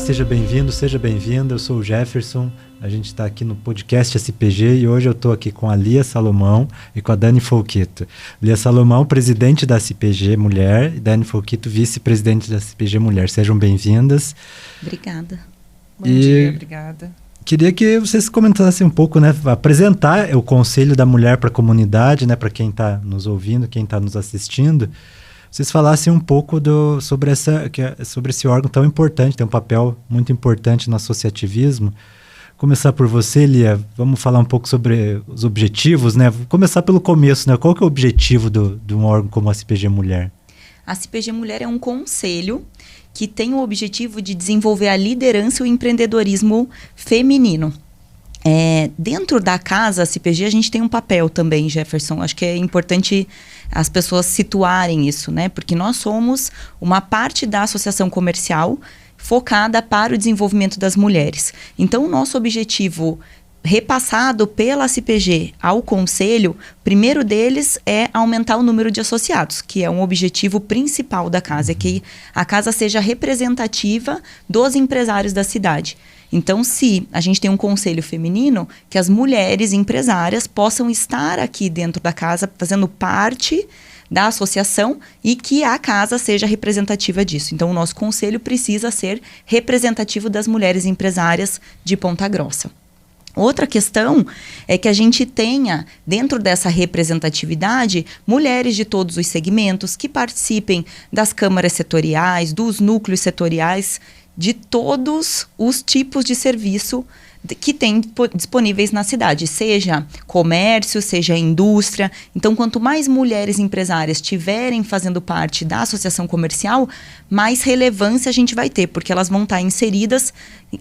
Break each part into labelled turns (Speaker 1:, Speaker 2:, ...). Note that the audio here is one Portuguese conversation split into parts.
Speaker 1: seja bem-vindo, seja bem-vinda. Eu sou o Jefferson, a gente está aqui no podcast SPG e hoje eu estou aqui com a Lia Salomão e com a Dani Folquito. Lia Salomão, presidente da SPG Mulher, e Dani Folquito, vice-presidente da SPG Mulher. Sejam bem-vindas.
Speaker 2: Obrigada.
Speaker 3: Bom dia, obrigada.
Speaker 1: Queria que vocês comentassem um pouco, né, apresentar o Conselho da Mulher para a comunidade, né, para quem está nos ouvindo, quem está nos assistindo. Vocês falassem um pouco sobre esse órgão tão importante, tem um papel muito importante no associativismo. Começar por você, Lia, vamos falar um pouco sobre os objetivos, né? Vou começar pelo começo, né? Qual que é o objetivo de um órgão como a SPG Mulher?
Speaker 2: A SPG Mulher é um conselho que tem o objetivo de desenvolver a liderança e o empreendedorismo feminino. Dentro da casa, a SPG, a gente tem um papel também, Jefferson. Acho que é importante as pessoas situarem isso, né? Porque nós somos uma parte da associação comercial focada para o desenvolvimento das mulheres. Então, o nosso objetivo repassado pela SPG ao conselho, o primeiro deles é aumentar o número de associados, que é um objetivo principal da casa, é que a casa seja representativa dos empresários da cidade. Então, se a gente tem um conselho feminino, que as mulheres empresárias possam estar aqui dentro da casa, fazendo parte da associação e que a casa seja representativa disso. Então, o nosso conselho precisa ser representativo das mulheres empresárias de Ponta Grossa. Outra questão é que a gente tenha, dentro dessa representatividade, mulheres de todos os segmentos que participem das câmaras setoriais, dos núcleos setoriais, de todos os tipos de serviço que tem disponíveis na cidade, seja comércio, seja indústria. Então, quanto mais mulheres empresárias estiverem fazendo parte da associação comercial, mais relevância a gente vai ter, porque elas vão estar inseridas,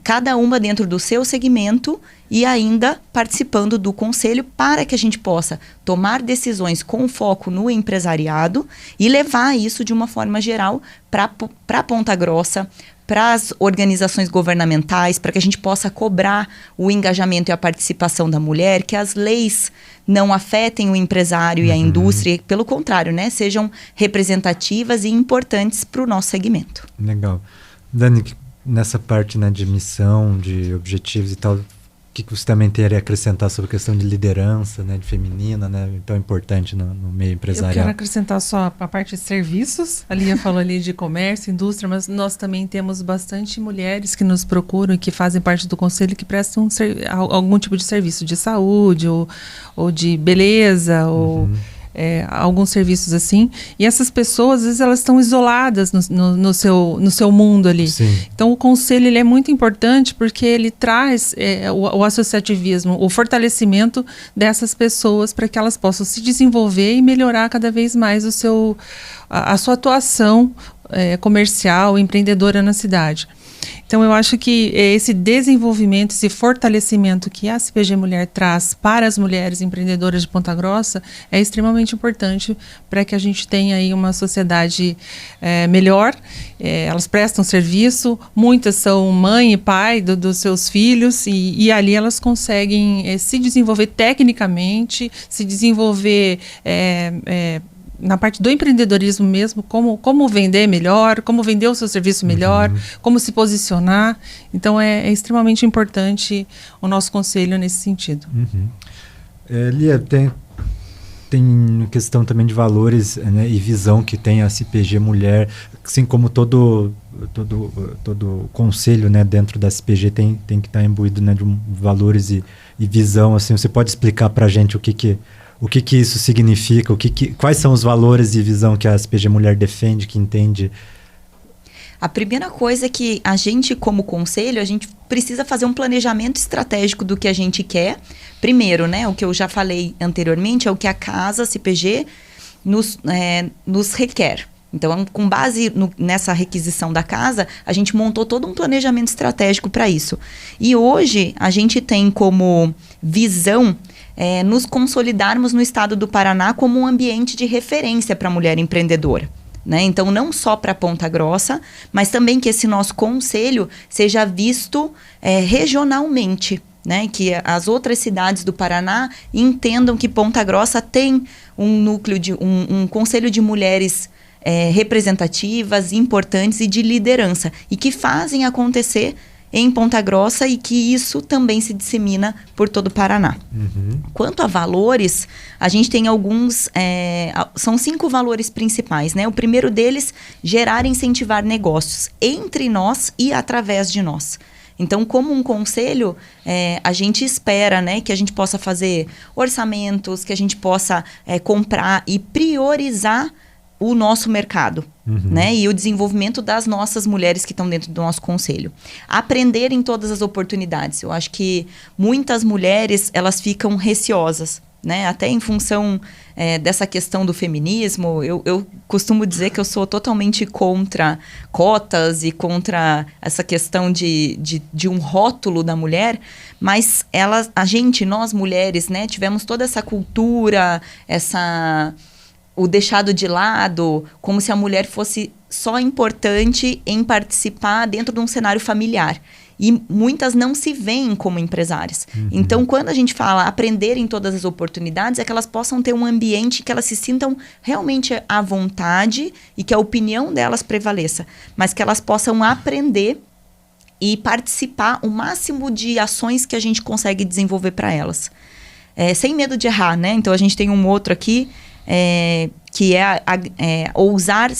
Speaker 2: cada uma dentro do seu segmento e ainda participando do conselho para que a gente possa tomar decisões com foco no empresariado e levar isso de uma forma geral para Ponta Grossa, para as organizações governamentais, para que a gente possa cobrar o engajamento e a participação da mulher, que as leis não afetem o empresário e a indústria, pelo contrário, né, sejam representativas e importantes para o nosso segmento. Legal.
Speaker 1: Dani, nessa parte, né, de missão, de objetivos e tal, o que você também teria a acrescentar sobre a questão de liderança, né, de feminina, né, tão importante no meio empresarial?
Speaker 3: Eu quero acrescentar só a parte de serviços. A Lia falou ali de comércio, indústria, mas nós também temos bastante mulheres que nos procuram e que fazem parte do conselho que prestam algum tipo de serviço de saúde ou de beleza ou alguns serviços assim, e essas pessoas, às vezes, elas estão isoladas no seu mundo ali. Sim. Então, o conselho ele é muito importante porque ele traz o associativismo, o fortalecimento dessas pessoas para que elas possam se desenvolver e melhorar cada vez mais a sua atuação comercial, empreendedora na cidade. Então, eu acho que esse desenvolvimento, esse fortalecimento que a SPG Mulher traz para as mulheres empreendedoras de Ponta Grossa é extremamente importante para que a gente tenha aí uma sociedade melhor. Elas prestam serviço, muitas são mãe e pai dos seus filhos e ali elas conseguem se desenvolver tecnicamente, se desenvolver na parte do empreendedorismo mesmo, como vender melhor, como vender o seu serviço melhor, como se posicionar. Então, é extremamente importante o nosso conselho nesse sentido.
Speaker 1: Lia, tem questão também de valores, né, e visão que tem a SPG Mulher, assim como todo conselho, né, dentro da SPG tem que estar imbuído, né, de valores e visão. Assim, você pode explicar para a gente o que isso significa, quais são os valores e visão que a SPG Mulher defende, que entende?
Speaker 2: A primeira coisa é que a gente, como conselho, a gente precisa fazer um planejamento estratégico do que a gente quer. Primeiro, né, o que eu já falei anteriormente, é o que a casa, a SPG, nos requer. Então, com base nessa requisição da casa, a gente montou todo um planejamento estratégico para isso. E hoje, a gente tem como visão nos consolidarmos no estado do Paraná como um ambiente de referência para a mulher empreendedora. Né? Então, não só para Ponta Grossa, mas também que esse nosso conselho seja visto regionalmente. Né? Que as outras cidades do Paraná entendam que Ponta Grossa tem um núcleo, um conselho de mulheres representativas, importantes e de liderança, e que fazem acontecer em Ponta Grossa e que isso também se dissemina por todo o Paraná. Quanto a valores, a gente tem alguns, são 5 valores principais, né? O primeiro deles, gerar e incentivar negócios entre nós e através de nós. Então, como um conselho, a gente espera, né, que a gente possa fazer orçamentos, que a gente possa comprar e priorizar o nosso mercado, né? E o desenvolvimento das nossas mulheres que estão dentro do nosso conselho. Aprender em todas as oportunidades. Eu acho que muitas mulheres, elas ficam receosas, né? Até em função dessa questão do feminismo, eu costumo dizer que eu sou totalmente contra cotas e contra essa questão de um rótulo da mulher, mas nós mulheres, né, tivemos toda essa cultura, o deixado de lado, como se a mulher fosse só importante em participar dentro de um cenário familiar. E muitas não se veem como empresárias. Então, quando a gente fala aprender em todas as oportunidades, é que elas possam ter um ambiente que elas se sintam realmente à vontade e que a opinião delas prevaleça. Mas que elas possam aprender e participar o máximo de ações que a gente consegue desenvolver para elas. Sem medo de errar, né? Então, a gente tem um outro aqui, que é ousar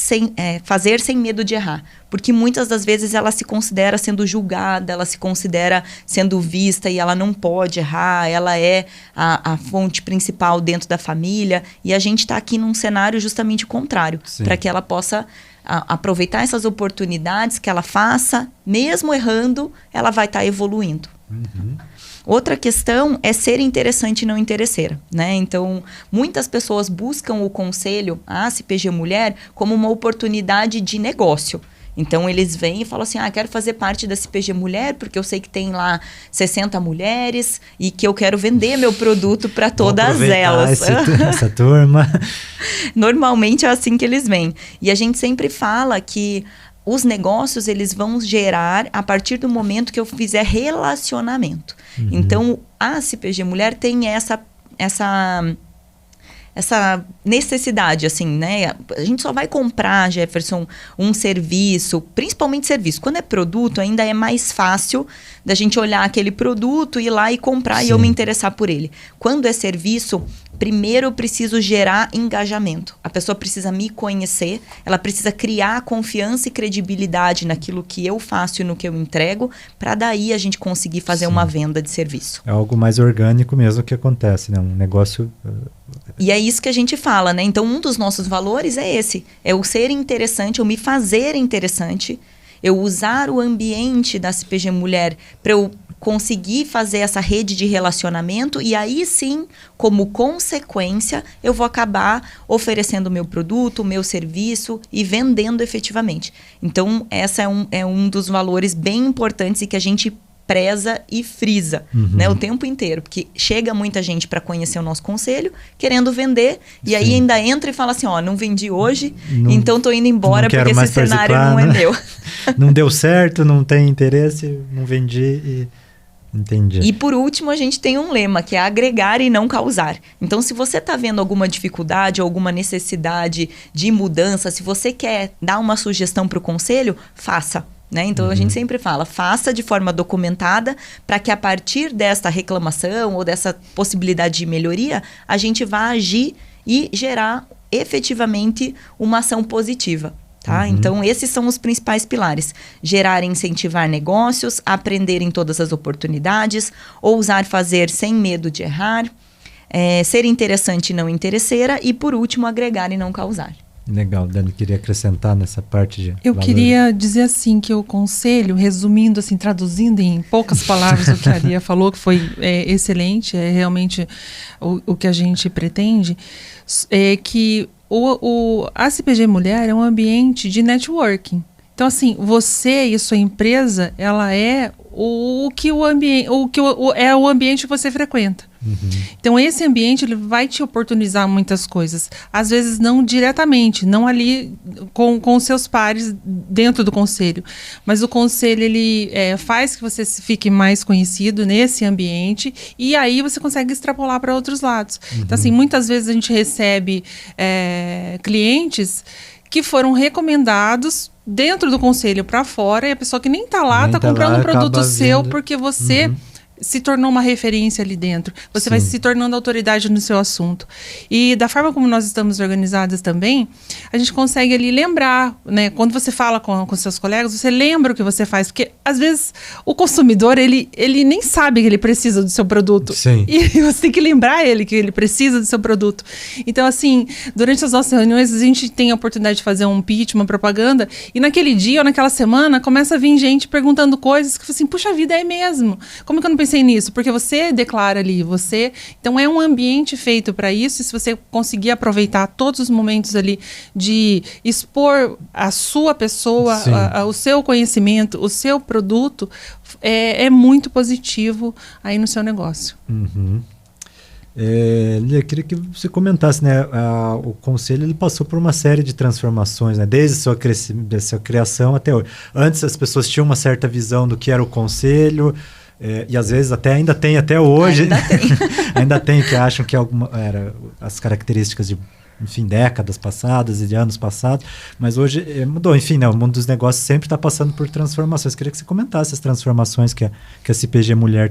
Speaker 2: fazer sem medo de errar. Porque muitas das vezes ela se considera sendo julgada, ela se considera sendo vista e ela não pode errar, ela é a fonte principal dentro da família. E a gente está aqui num cenário justamente contrário, para que ela possa aproveitar essas oportunidades, que ela faça, mesmo errando, ela vai estar evoluindo. Outra questão é ser interessante e não interesseira, né? Então, muitas pessoas buscam o conselho, a CPG Mulher, como uma oportunidade de negócio. Então, eles vêm e falam assim, quero fazer parte da CPG Mulher, porque eu sei que tem lá 60 mulheres e que eu quero vender meu produto para todas elas.
Speaker 1: Essa turma.
Speaker 2: Normalmente é assim que eles vêm. E a gente sempre fala que os negócios, eles vão gerar a partir do momento que eu fizer relacionamento. Então, a CPG Mulher tem essa necessidade, assim, né? A gente só vai comprar, Jefferson, um serviço, principalmente serviço. Quando é produto, ainda é mais fácil da gente olhar aquele produto, ir lá e comprar e eu me interessar por ele. Quando é serviço, primeiro eu preciso gerar engajamento. A pessoa precisa me conhecer, ela precisa criar confiança e credibilidade naquilo que eu faço e no que eu entrego, para daí a gente conseguir fazer uma venda de serviço.
Speaker 1: É algo mais orgânico mesmo que acontece, né? Um negócio...
Speaker 2: E é isso que a gente fala, né? Então, um dos nossos valores é esse. É o ser interessante, eu me fazer interessante, eu usar o ambiente da CPG Mulher para eu conseguir fazer essa rede de relacionamento e aí sim, como consequência, eu vou acabar oferecendo o meu produto, o meu serviço e vendendo efetivamente. Então, essa é um dos valores bem importantes e que a gente preza e frisa, né, o tempo inteiro, porque chega muita gente para conhecer o nosso conselho, querendo vender, e aí ainda entra e fala assim, não vendi hoje, então tô indo embora porque esse cenário não é meu.
Speaker 1: Não deu certo, não tem interesse, não vendi e... Entendi.
Speaker 2: E por último, a gente tem um lema, que é agregar e não causar. Então, se você está vendo alguma dificuldade, alguma necessidade de mudança, se você quer dar uma sugestão para o conselho, faça. Né? Então, a gente sempre fala, faça de forma documentada para que a partir desta reclamação ou dessa possibilidade de melhoria, a gente vá agir e gerar efetivamente uma ação positiva. Tá? Então, esses são os principais pilares. Gerar e incentivar negócios, aprender em todas as oportunidades, ousar fazer sem medo de errar, ser interessante e não interesseira e, por último, agregar e não causar.
Speaker 1: Legal, Dani, queria acrescentar nessa parte de
Speaker 3: Eu queria dizer assim que o conselho, resumindo assim, traduzindo em poucas palavras o que a Lia falou, que foi excelente, é realmente o que a gente pretende, é que a CPG Mulher é um ambiente de networking. Então, assim, você e sua empresa, ela é o ambiente que você frequenta. Então, esse ambiente ele vai te oportunizar muitas coisas. Às vezes, não diretamente, não ali com seus pares dentro do conselho. Mas o conselho, ele faz que você fique mais conhecido nesse ambiente e aí você consegue extrapolar para outros lados. Então, assim, muitas vezes a gente recebe clientes que foram recomendados dentro do conselho para fora, e a pessoa que nem está lá está comprando um produto seu porque você se tornou uma referência ali dentro. Você vai se tornando autoridade no seu assunto. E da forma como nós estamos organizadas também, a gente consegue ali lembrar, né? Quando você fala com seus colegas, você lembra o que você faz. Porque, às vezes, o consumidor, ele nem sabe que ele precisa do seu produto.
Speaker 1: Sim.
Speaker 3: E você tem que lembrar ele que ele precisa do seu produto. Então, assim, durante as nossas reuniões, a gente tem a oportunidade de fazer um pitch, uma propaganda, e naquele dia ou naquela semana, começa a vir gente perguntando coisas que, assim, puxa vida, é mesmo? Como que eu não pensei nisso? Porque você declara ali, então é um ambiente feito para isso, e se você conseguir aproveitar todos os momentos ali de expor a sua pessoa, o seu conhecimento, o seu produto, é muito positivo aí no seu negócio.
Speaker 1: Lia, queria que você comentasse, né? O conselho ele passou por uma série de transformações, né? Desde sua criação até hoje. Antes as pessoas tinham uma certa visão do que era o conselho, e às vezes ainda tem até hoje. Ainda tem que acham que era as características de, enfim, décadas passadas e de anos passados, mas hoje mudou. Enfim, né, o mundo dos negócios sempre está passando por transformações. Queria que você comentasse as transformações que a CPG Mulher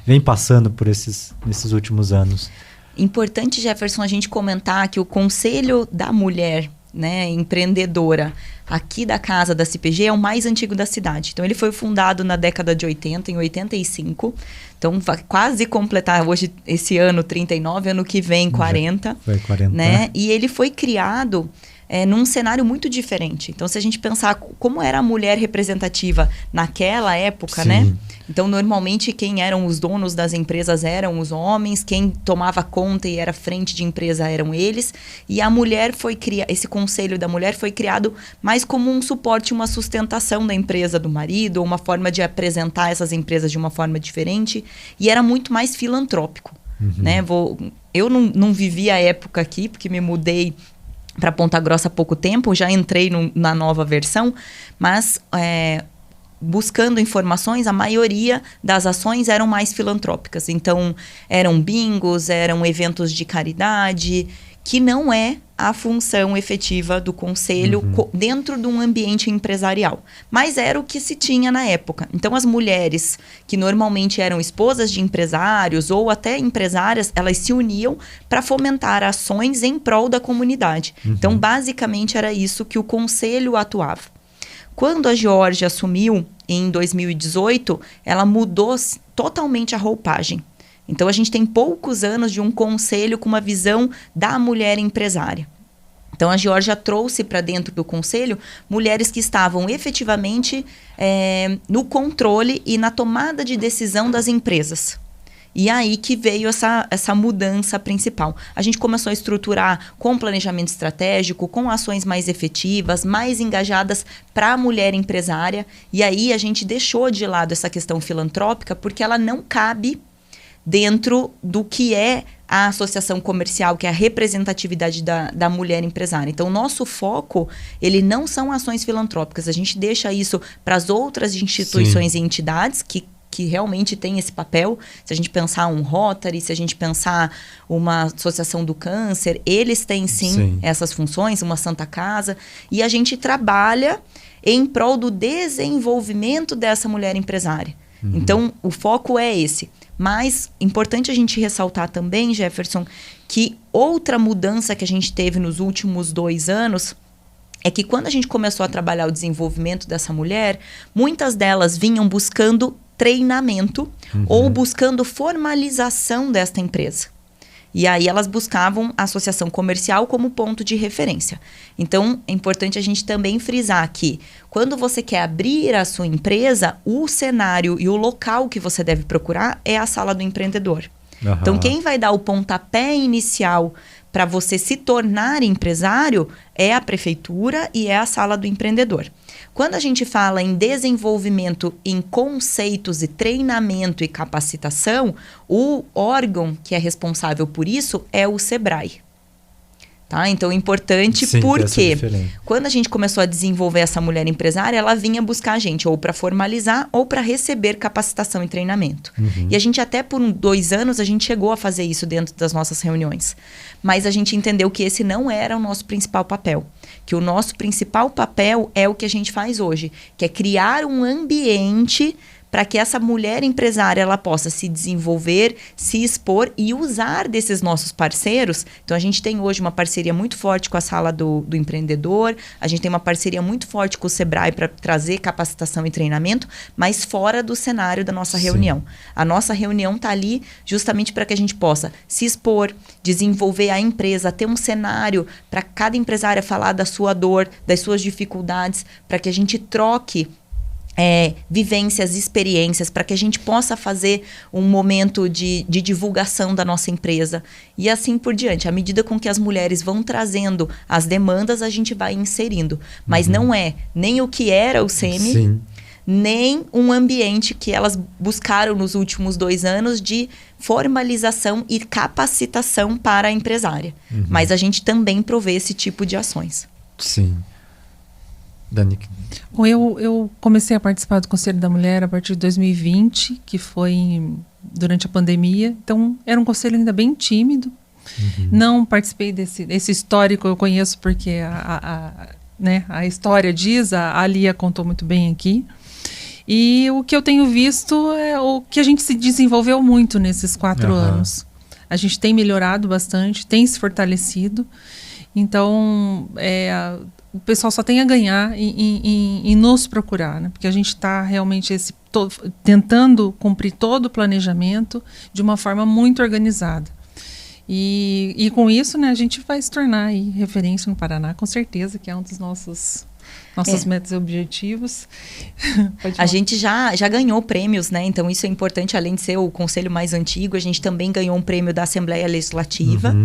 Speaker 1: vem passando por nesses últimos anos.
Speaker 2: Importante, Jefferson, a gente comentar que o Conselho da Mulher, né, empreendedora aqui da casa da CPG é o mais antigo da cidade. Então, ele foi fundado na década de 80, em 85. Então, vai quase completar hoje, esse ano, 39, ano que vem, 40.
Speaker 1: Foi 40.
Speaker 2: Né? E ele foi criado num cenário muito diferente. Então, se a gente pensar como era a mulher representativa naquela época, né? Então, normalmente, quem eram os donos das empresas eram os homens, quem tomava conta e era frente de empresa eram eles. E a mulher esse conselho da mulher foi criado mais como um suporte, uma sustentação da empresa do marido, ou uma forma de apresentar essas empresas de uma forma diferente. E era muito mais filantrópico, né? Eu não vivi a época aqui, porque me mudei para Ponta Grossa há pouco tempo, já entrei na nova versão, mas buscando informações, a maioria das ações eram mais filantrópicas. Então, eram bingos, eram eventos de caridade, que não é a função efetiva do conselho dentro de um ambiente empresarial. Mas era o que se tinha na época. Então, as mulheres que normalmente eram esposas de empresários ou até empresárias, elas se uniam para fomentar ações em prol da comunidade. Então, basicamente, era isso que o conselho atuava. Quando a Georgia assumiu, em 2018, ela mudou totalmente a roupagem. Então, a gente tem poucos anos de um conselho com uma visão da mulher empresária. Então, a Georgia trouxe para dentro do conselho mulheres que estavam efetivamente no controle e na tomada de decisão das empresas. E aí que veio essa mudança principal. A gente começou a estruturar com planejamento estratégico, com ações mais efetivas, mais engajadas para a mulher empresária. E aí a gente deixou de lado essa questão filantrópica, porque ela não cabe dentro do que é a associação comercial, que é a representatividade da mulher empresária. Então, o nosso foco, ele não são ações filantrópicas. A gente deixa isso para as outras instituições e entidades que realmente tem esse papel. Se a gente pensar um Rotary, se a gente pensar uma associação do câncer, eles têm sim essas funções, uma Santa Casa, e a gente trabalha em prol do desenvolvimento dessa mulher empresária. Então, o foco é esse. Mas, importante a gente ressaltar também, Jefferson, que outra mudança que a gente teve nos últimos 2 anos é que quando a gente começou a trabalhar o desenvolvimento dessa mulher, muitas delas vinham buscando treinamento ou buscando formalização desta empresa. E aí elas buscavam a associação comercial como ponto de referência. Então, é importante a gente também frisar que quando você quer abrir a sua empresa, o cenário e o local que você deve procurar é a sala do empreendedor. Então, quem vai dar o pontapé inicial para você se tornar empresário é a prefeitura e é a sala do empreendedor. Quando a gente fala em desenvolvimento em conceitos e treinamento e capacitação, o órgão que é responsável por isso é o SEBRAE. Tá? Então, é importante.
Speaker 1: Sim,
Speaker 2: porque quando a gente começou a desenvolver essa mulher empresária, ela vinha buscar a gente ou para formalizar ou para receber capacitação e treinamento. E a gente até por 2 anos, a gente chegou a fazer isso dentro das nossas reuniões. Mas a gente entendeu que esse não era o nosso principal papel. Que o nosso principal papel é o que a gente faz hoje, que é criar um ambiente para que essa mulher empresária ela possa se desenvolver, se expor e usar desses nossos parceiros. Então, a gente tem hoje uma parceria muito forte com a Sala do Empreendedor, a gente tem uma parceria muito forte com o Sebrae para trazer capacitação e treinamento, mas fora do cenário da nossa reunião. A nossa reunião está ali justamente para que a gente possa se expor, desenvolver a empresa, ter um cenário para cada empresária falar da sua dor, das suas dificuldades, para que a gente troque vivências, experiências, para que a gente possa fazer um momento de divulgação da nossa empresa e assim por diante. À medida com que as mulheres vão trazendo as demandas, a gente vai inserindo. Mas não é nem o que era o SEMI, nem um ambiente que elas buscaram nos últimos 2 anos de formalização e capacitação para a empresária. Mas a gente também provê esse tipo de ações.
Speaker 1: Sim. Dani?
Speaker 3: Eu comecei a participar do Conselho da Mulher a partir de 2020, que foi durante a pandemia. Então, era um conselho ainda bem tímido. Não participei desse histórico, eu conheço porque a história diz, a Lia contou muito bem aqui. E o que eu tenho visto é o que a gente se desenvolveu muito nesses 4 anos. A gente tem melhorado bastante, tem se fortalecido. Então, o pessoal só tem a ganhar em nos procurar, né? Porque a gente está realmente tentando cumprir todo o planejamento de uma forma muito organizada. E com isso, né, a gente vai se tornar aí referência no Paraná, com certeza, que é um dos nossos metas e objetivos.
Speaker 2: A gente já ganhou prêmios, né? Então isso é importante, além de ser o conselho mais antigo, a gente também ganhou um prêmio da Assembleia Legislativa.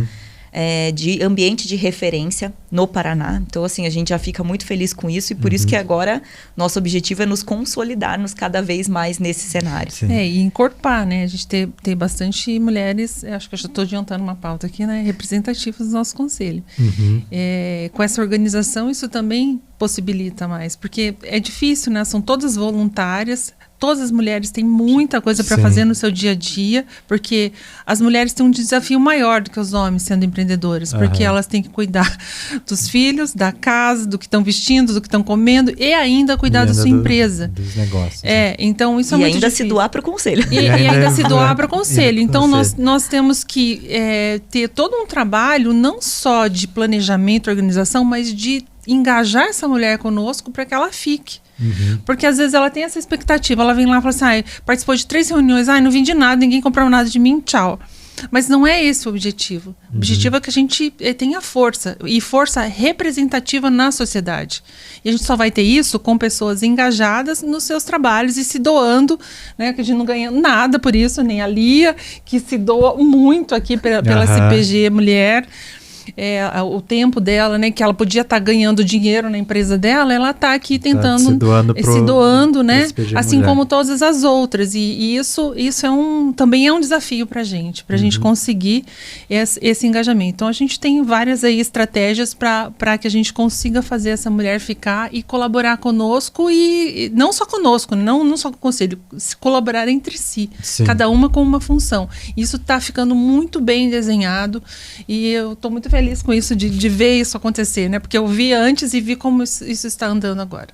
Speaker 2: De ambiente de referência no Paraná. Então, assim, a gente já fica muito feliz com isso e por isso que agora nosso objetivo é nos consolidarmos cada vez mais nesse cenário.
Speaker 3: E encorpar, né? A gente ter bastante mulheres, acho que eu já estou adiantando uma pauta aqui, né? Representativas do nosso conselho. Com essa organização, isso também possibilita mais, porque é difícil, né? São todas voluntárias. Todas as mulheres têm muita coisa para fazer no seu dia a dia, porque as mulheres têm um desafio maior do que os homens sendo empreendedoras, porque elas têm que cuidar dos filhos, da casa, do que estão vestindo, do que estão comendo e ainda cuidar da sua empresa.
Speaker 1: Dos negócios.
Speaker 3: Então isso é muito difícil.
Speaker 2: Se doar para o conselho.
Speaker 3: E ainda se doar para o conselho. Então nós temos que ter todo um trabalho, não só de planejamento, organização, mas de engajar essa mulher conosco para que ela fique. Porque às vezes ela tem essa expectativa, ela vem lá e fala assim, participou de 3 reuniões, não vendi nada, ninguém comprou nada de mim, tchau. Mas não é esse o objetivo. O objetivo é que a gente tenha força, e força representativa na sociedade. E a gente só vai ter isso com pessoas engajadas nos seus trabalhos e se doando, né, que a gente não ganha nada por isso, nem a Lia, que se doa muito aqui pela CPG Mulher. O tempo dela, né, que ela podia estar ganhando dinheiro na empresa dela, ela está aqui tentando se doando, né, assim como todas as outras, e isso também é um desafio para a gente conseguir esse engajamento. Então a gente tem várias aí estratégias para que a gente consiga fazer essa mulher ficar e colaborar conosco, e não só conosco, não só com o conselho, se colaborar entre si, cada uma com uma função. Isso está ficando muito bem desenhado e eu estou muito feliz com isso, de ver isso acontecer, né? Porque eu vi antes e vi como isso está andando agora.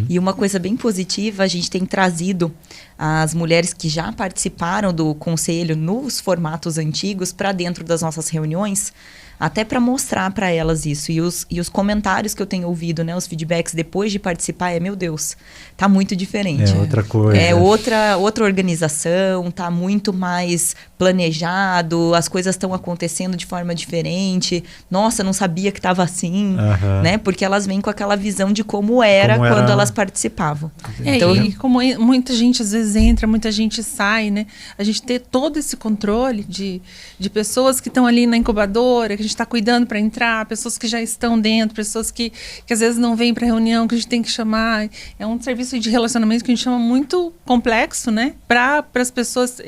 Speaker 2: E uma coisa bem positiva, a gente tem trazido as mulheres que já participaram do conselho nos formatos antigos para dentro das nossas reuniões, até para mostrar para elas isso. E os comentários que eu tenho ouvido, né, os feedbacks depois de participar, meu Deus, tá muito diferente.
Speaker 1: É outra coisa.
Speaker 2: É outra organização, tá muito mais planejado, as coisas estão acontecendo de forma diferente. Nossa, não sabia que estava assim, né? Porque elas vêm com aquela visão de como era quando elas participavam.
Speaker 3: Então, e como muita gente às vezes vezes entra, muita gente sai, né? A gente ter todo esse controle de pessoas que estão ali na incubadora, que a gente está cuidando para entrar, pessoas que já estão dentro, pessoas que às vezes não vêm para reunião, que a gente tem que chamar. É um serviço de relacionamento que a gente chama muito complexo, né? Para as pessoas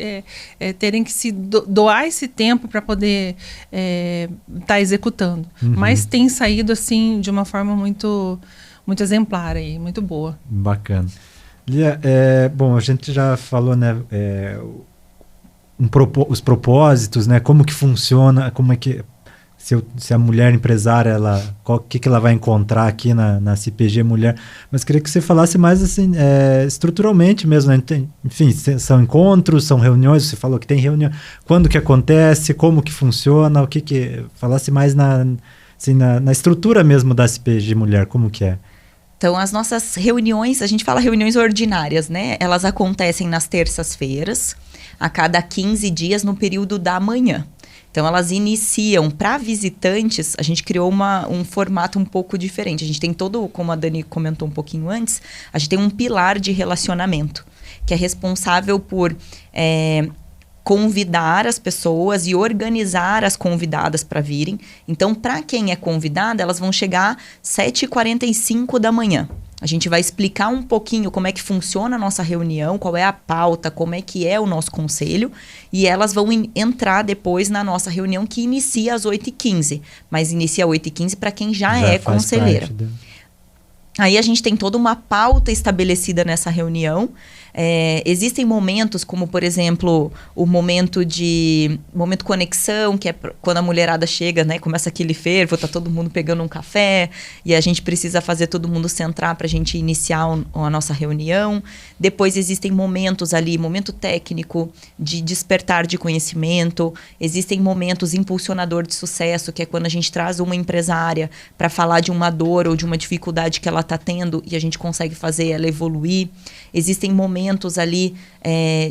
Speaker 3: terem que se doar esse tempo para poder estar executando. Mas tem saído assim de uma forma muito exemplar aí, muito boa.
Speaker 1: Bacana. Lia, bom, a gente já falou, né, os propósitos, né, como que funciona, como é que se a mulher empresária, o que ela vai encontrar aqui na CPG Mulher, mas queria que você falasse mais assim, estruturalmente mesmo, né? Enfim, são encontros, são reuniões, você falou que tem reunião, quando que acontece, como que funciona, falasse mais na estrutura mesmo da CPG Mulher, como que é?
Speaker 2: Então, as nossas reuniões, a gente fala reuniões ordinárias, né? Elas acontecem nas terças-feiras, a cada 15 dias, no período da manhã. Então, elas iniciam para visitantes, a gente criou um formato um pouco diferente. A gente tem como a Dani comentou um pouquinho antes, a gente tem um pilar de relacionamento, que é responsável por convidar as pessoas e organizar as convidadas para virem. Então, para quem é convidada, elas vão chegar 7h45 da manhã. A gente vai explicar um pouquinho como é que funciona a nossa reunião, qual é a pauta, como é que é o nosso conselho, e elas vão entrar depois na nossa reunião, que inicia às 8h15, mas inicia às 8h15 para quem já é conselheira. Aí a gente tem toda uma pauta estabelecida nessa reunião. Existem momentos como, por exemplo, o momento conexão, que é quando a mulherada chega, né, começa aquele fervo, tá todo mundo pegando um café e a gente precisa fazer todo mundo centrar para a gente iniciar a nossa reunião. Depois existem momentos ali, momento técnico de despertar de conhecimento. Existem momentos impulsionador de sucesso, que é quando a gente traz uma empresária para falar de uma dor ou de uma dificuldade que ela está tendo e a gente consegue fazer ela evoluir. Existem momentos ali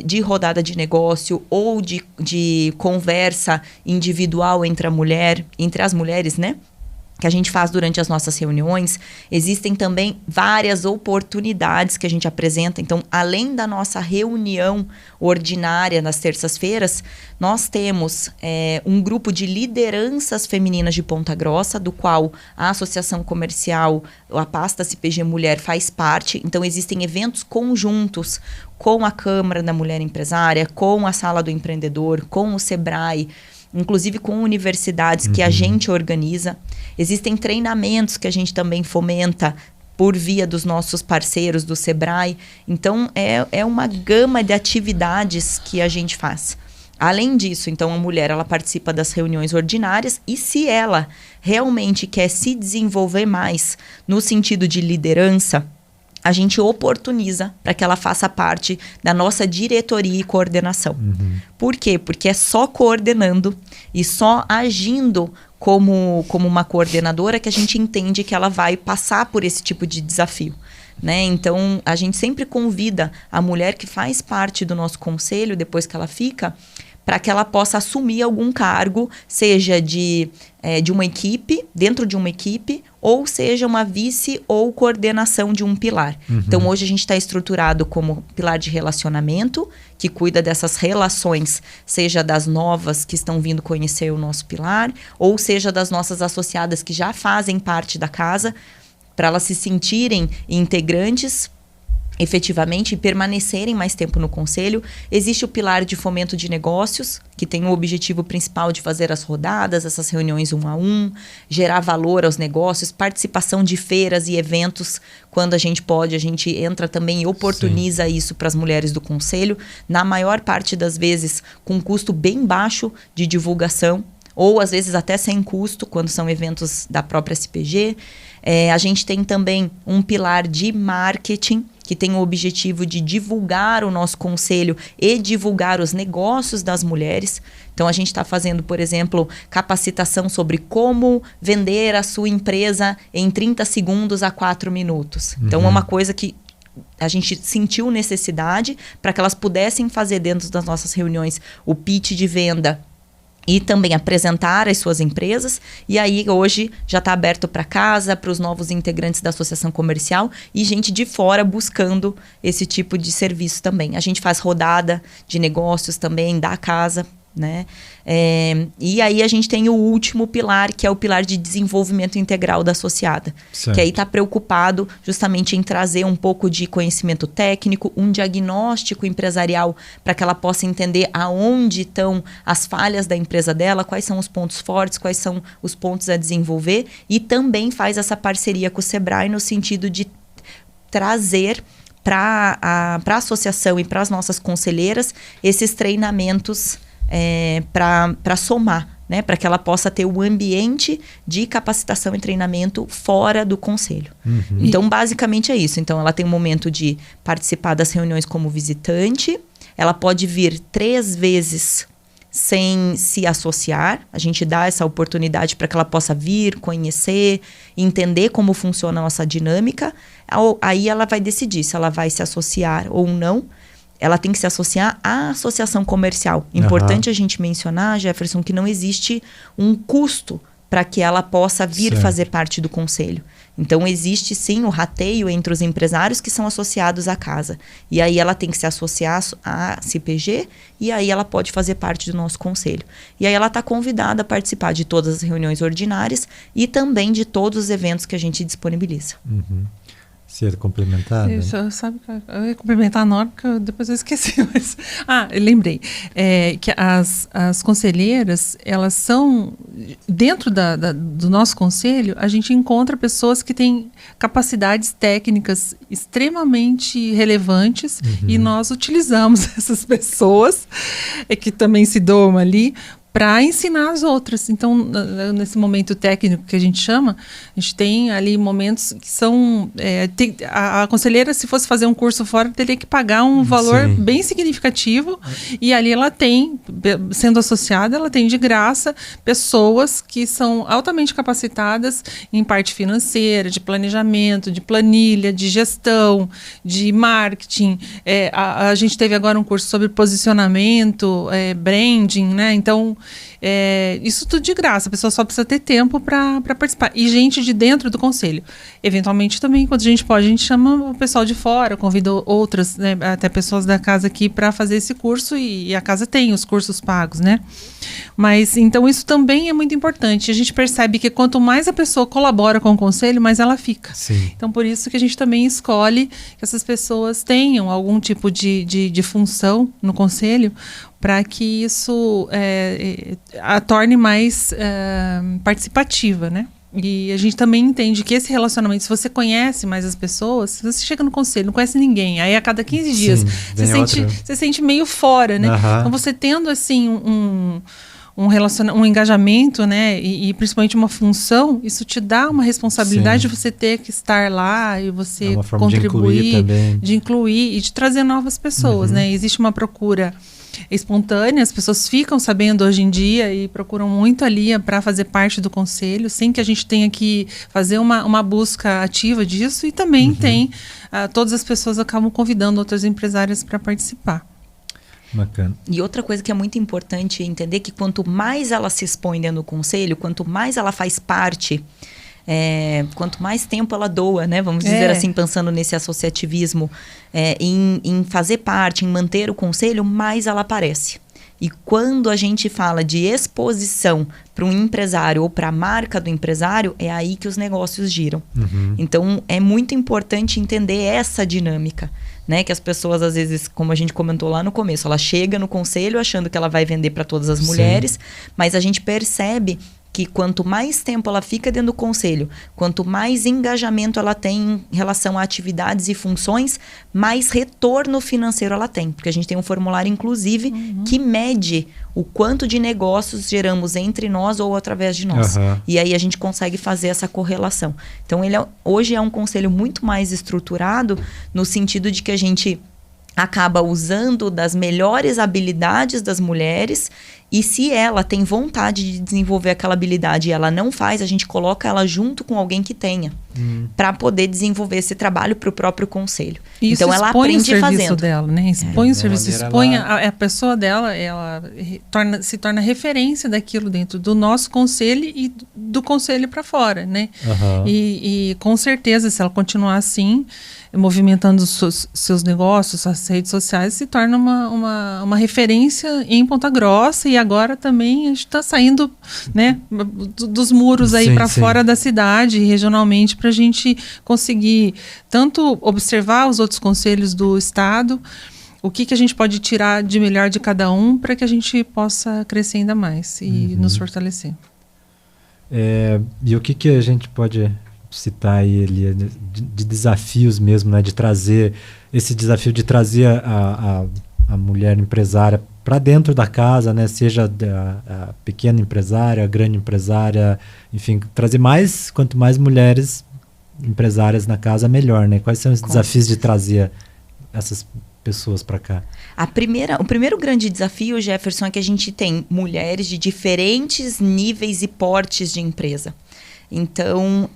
Speaker 2: de rodada de negócio ou de conversa individual entre as mulheres, né? Que a gente faz durante as nossas reuniões. Existem também várias oportunidades que a gente apresenta. Então, além da nossa reunião ordinária nas terças-feiras, nós temos um grupo de lideranças femininas de Ponta Grossa, do qual a Associação Comercial, a pasta CPG Mulher faz parte. Então, existem eventos conjuntos com a Câmara da Mulher Empresária, com a Sala do Empreendedor, com o Sebrae, inclusive com universidades que a gente organiza. Existem treinamentos que a gente também fomenta por via dos nossos parceiros do Sebrae. Então, é uma gama de atividades que a gente faz. Além disso, então, a mulher ela participa das reuniões ordinárias e se ela realmente quer se desenvolver mais no sentido de liderança, a gente oportuniza para que ela faça parte da nossa diretoria e coordenação. Por quê? Porque é só coordenando e só agindo como uma coordenadora que a gente entende que ela vai passar por esse tipo de desafio, né? Então, a gente sempre convida a mulher que faz parte do nosso conselho, depois que ela fica, para que ela possa assumir algum cargo, seja de uma equipe, dentro de uma equipe, ou seja uma vice ou coordenação de um pilar. Então, hoje a gente está estruturado como pilar de relacionamento, que cuida dessas relações, seja das novas que estão vindo conhecer o nosso pilar, ou seja das nossas associadas que já fazem parte da casa, para elas se sentirem integrantes, efetivamente, e permanecerem mais tempo no conselho. Existe o pilar de fomento de negócios, que tem o objetivo principal de fazer as rodadas, essas reuniões 1 a 1, gerar valor aos negócios, participação de feiras e eventos. Quando a gente pode, a gente entra também e oportuniza isso para as mulheres do conselho, na maior parte das vezes com um custo bem baixo de divulgação, ou às vezes até sem custo, quando são eventos da própria CPG. A gente tem também um pilar de marketing, que tem o objetivo de divulgar o nosso conselho e divulgar os negócios das mulheres. Então, a gente está fazendo, por exemplo, capacitação sobre como vender a sua empresa em 30 segundos a 4 minutos. Então, é uma coisa que a gente sentiu necessidade para que elas pudessem fazer dentro das nossas reuniões o pitch de venda e também apresentar as suas empresas. E aí, hoje, já está aberto para casa, para os novos integrantes da associação comercial e gente de fora buscando esse tipo de serviço também. A gente faz rodada de negócios também da casa, né? E aí a gente tem o último pilar, que é o pilar de desenvolvimento integral da associada.
Speaker 1: Certo.
Speaker 2: Que aí está preocupado justamente em trazer um pouco de conhecimento técnico, um diagnóstico empresarial para que ela possa entender aonde estão as falhas da empresa dela, quais são os pontos fortes, quais são os pontos a desenvolver, e também faz essa parceria com o Sebrae no sentido de trazer para a associação e para as nossas conselheiras esses treinamentos para somar, né? Para que ela possa ter o ambiente de capacitação e treinamento fora do conselho. Então, basicamente é isso. Então, ela tem um momento de participar das reuniões como visitante, ela pode vir 3 vezes sem se associar. A gente dá essa oportunidade para que ela possa vir, conhecer, entender como funciona a nossa dinâmica. Aí ela vai decidir se ela vai se associar ou não. Ela tem que se associar à associação comercial. Importante a gente mencionar, Jefferson, que não existe um custo para que ela possa vir fazer parte do conselho. Então, existe sim o rateio entre os empresários que são associados à casa. E aí ela tem que se associar à CPG e aí ela pode fazer parte do nosso conselho. E aí ela está convidada a participar de todas as reuniões ordinárias e também de todos os eventos que a gente disponibiliza.
Speaker 1: Se ia complementar? Né?
Speaker 3: Sabe, eu ia complementar na hora, porque depois eu esqueci. Mas, eu lembrei. Que as conselheiras, elas são... Dentro do nosso conselho, a gente encontra pessoas que têm capacidades técnicas extremamente relevantes e nós utilizamos essas pessoas que também se doam ali para ensinar as outras. Então, nesse momento técnico que a gente chama, a gente tem ali momentos que são... a conselheira, se fosse fazer um curso fora, teria que pagar um valor bem significativo. E ali ela tem, sendo associada, ela tem de graça pessoas que são altamente capacitadas em parte financeira, de planejamento, de planilha, de gestão, de marketing. A gente teve agora um curso sobre posicionamento, branding, né? Então, isso tudo de graça, a pessoa só precisa ter tempo para participar. E gente de dentro do conselho. Eventualmente também, quando a gente pode, a gente chama o pessoal de fora, convida outras, né, até pessoas da casa aqui para fazer esse curso, e a casa tem os cursos pagos, né? Mas, então, isso também é muito importante. A gente percebe que quanto mais a pessoa colabora com o conselho, mais ela fica.
Speaker 1: Sim.
Speaker 3: Então, por isso que a gente também escolhe que essas pessoas tenham algum tipo de função no conselho, para que isso a torne mais participativa, né? E a gente também entende que esse relacionamento, se você conhece mais as pessoas, se você chega no conselho, não conhece ninguém, aí a cada 15 dias você sente meio fora, né? Então, você tendo assim um engajamento, né, e principalmente uma função, isso te dá uma responsabilidade de você ter que estar lá e você contribuir, de incluir e de trazer novas pessoas, né? Existe uma procura espontânea, as pessoas ficam sabendo hoje em dia e procuram muito ali para fazer parte do conselho, sem que a gente tenha que fazer uma busca ativa disso, e também todas as pessoas acabam convidando outras empresárias para participar.
Speaker 1: Bacana.
Speaker 2: E outra coisa que é muito importante entender, que quanto mais ela se expõe dentro do conselho, quanto mais ela faz parte, quanto mais tempo ela doa, né? Vamos dizer assim, pensando nesse associativismo, em fazer parte, em manter o conselho, mais ela aparece. E quando a gente fala de exposição para um empresário ou para a marca do empresário, é aí que os negócios giram. Então, é muito importante entender essa dinâmica, né? Que as pessoas, às vezes, como a gente comentou lá no começo, ela chega no conselho achando que ela vai vender para todas as mulheres, mas a gente percebe que quanto mais tempo ela fica dentro do conselho, quanto mais engajamento ela tem em relação a atividades e funções, mais retorno financeiro ela tem. Porque a gente tem um formulário, inclusive, que mede o quanto de negócios geramos entre nós ou através de nós. E aí a gente consegue fazer essa correlação. Então, hoje é um conselho muito mais estruturado, no sentido de que a gente acaba usando das melhores habilidades das mulheres E se ela tem vontade de desenvolver aquela habilidade e ela não faz, a gente coloca ela junto com alguém que tenha, para poder desenvolver esse trabalho para o próprio conselho.
Speaker 3: Isso
Speaker 2: então ela aprende
Speaker 3: o serviço
Speaker 2: fazendo
Speaker 3: dela, né? Expõe o serviço, expõe
Speaker 1: ela...
Speaker 3: a pessoa dela, ela se torna referência daquilo dentro do nosso conselho e do conselho para fora, né? E com certeza, se ela continuar assim, movimentando os seus negócios, suas redes sociais, se torna uma referência em Ponta Grossa, e agora também a gente está saindo, né, dos muros aí para fora da cidade, regionalmente, para a gente conseguir tanto observar os outros conselhos do estado, o que a gente pode tirar de melhor de cada um para que a gente possa crescer ainda mais e nos fortalecer.
Speaker 1: E o que a gente pode citar aí, Elia, de desafios mesmo, né, de trazer esse desafio de trazer a mulher empresária para dentro da casa, né, seja a pequena empresária, a grande empresária, enfim, trazer quanto mais mulheres empresárias na casa, melhor, né? Quais são os desafios de trazer essas pessoas para cá?
Speaker 2: O primeiro grande desafio, Jefferson, é que a gente tem mulheres de diferentes níveis e portes de empresa. Então,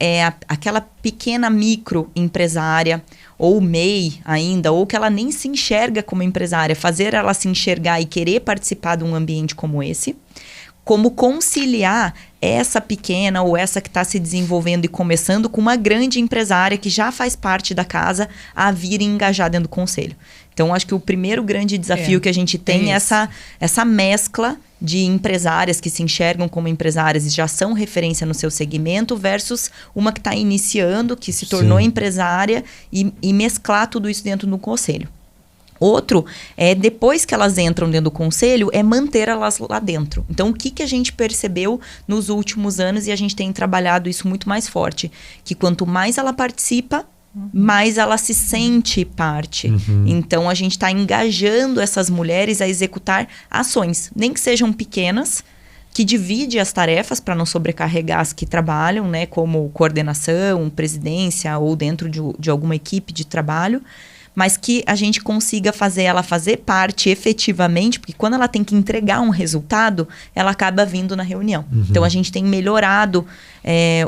Speaker 2: aquela pequena micro empresária, ou MEI ainda, ou que ela nem se enxerga como empresária, fazer ela se enxergar e querer participar de um ambiente como esse. Como conciliar essa pequena ou essa que está se desenvolvendo e começando com uma grande empresária que já faz parte da casa a vir engajar dentro do conselho. Então, acho que o primeiro grande desafio que a gente tem é essa mescla de empresárias que se enxergam como empresárias e já são referência no seu segmento versus uma que está iniciando, que se tornou empresária e mesclar tudo isso dentro do conselho. Outro depois que elas entram dentro do conselho, manter elas lá dentro. Então, o que a gente percebeu nos últimos anos, e a gente tem trabalhado isso muito mais forte, que quanto mais ela participa, mais ela se sente parte. Então, a gente está engajando essas mulheres a executar ações, nem que sejam pequenas, que divide as tarefas para não sobrecarregar as que trabalham, né, como coordenação, presidência ou dentro de alguma equipe de trabalho, mas que a gente consiga fazer ela fazer parte efetivamente, porque quando ela tem que entregar um resultado, ela acaba vindo na reunião. Então, a gente tem melhorado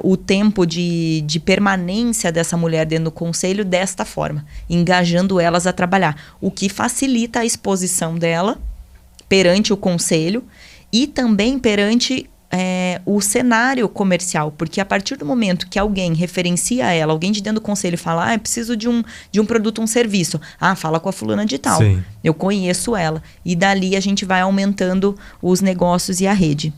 Speaker 2: o tempo de permanência dessa mulher dentro do conselho desta forma, engajando elas a trabalhar, o que facilita a exposição dela perante o conselho e também perante o cenário comercial, porque a partir do momento que alguém referencia ela, alguém de dentro do conselho fala, eu preciso de um produto, um serviço, fala com a fulana de tal, eu conheço ela, e dali a gente vai aumentando os negócios e a rede.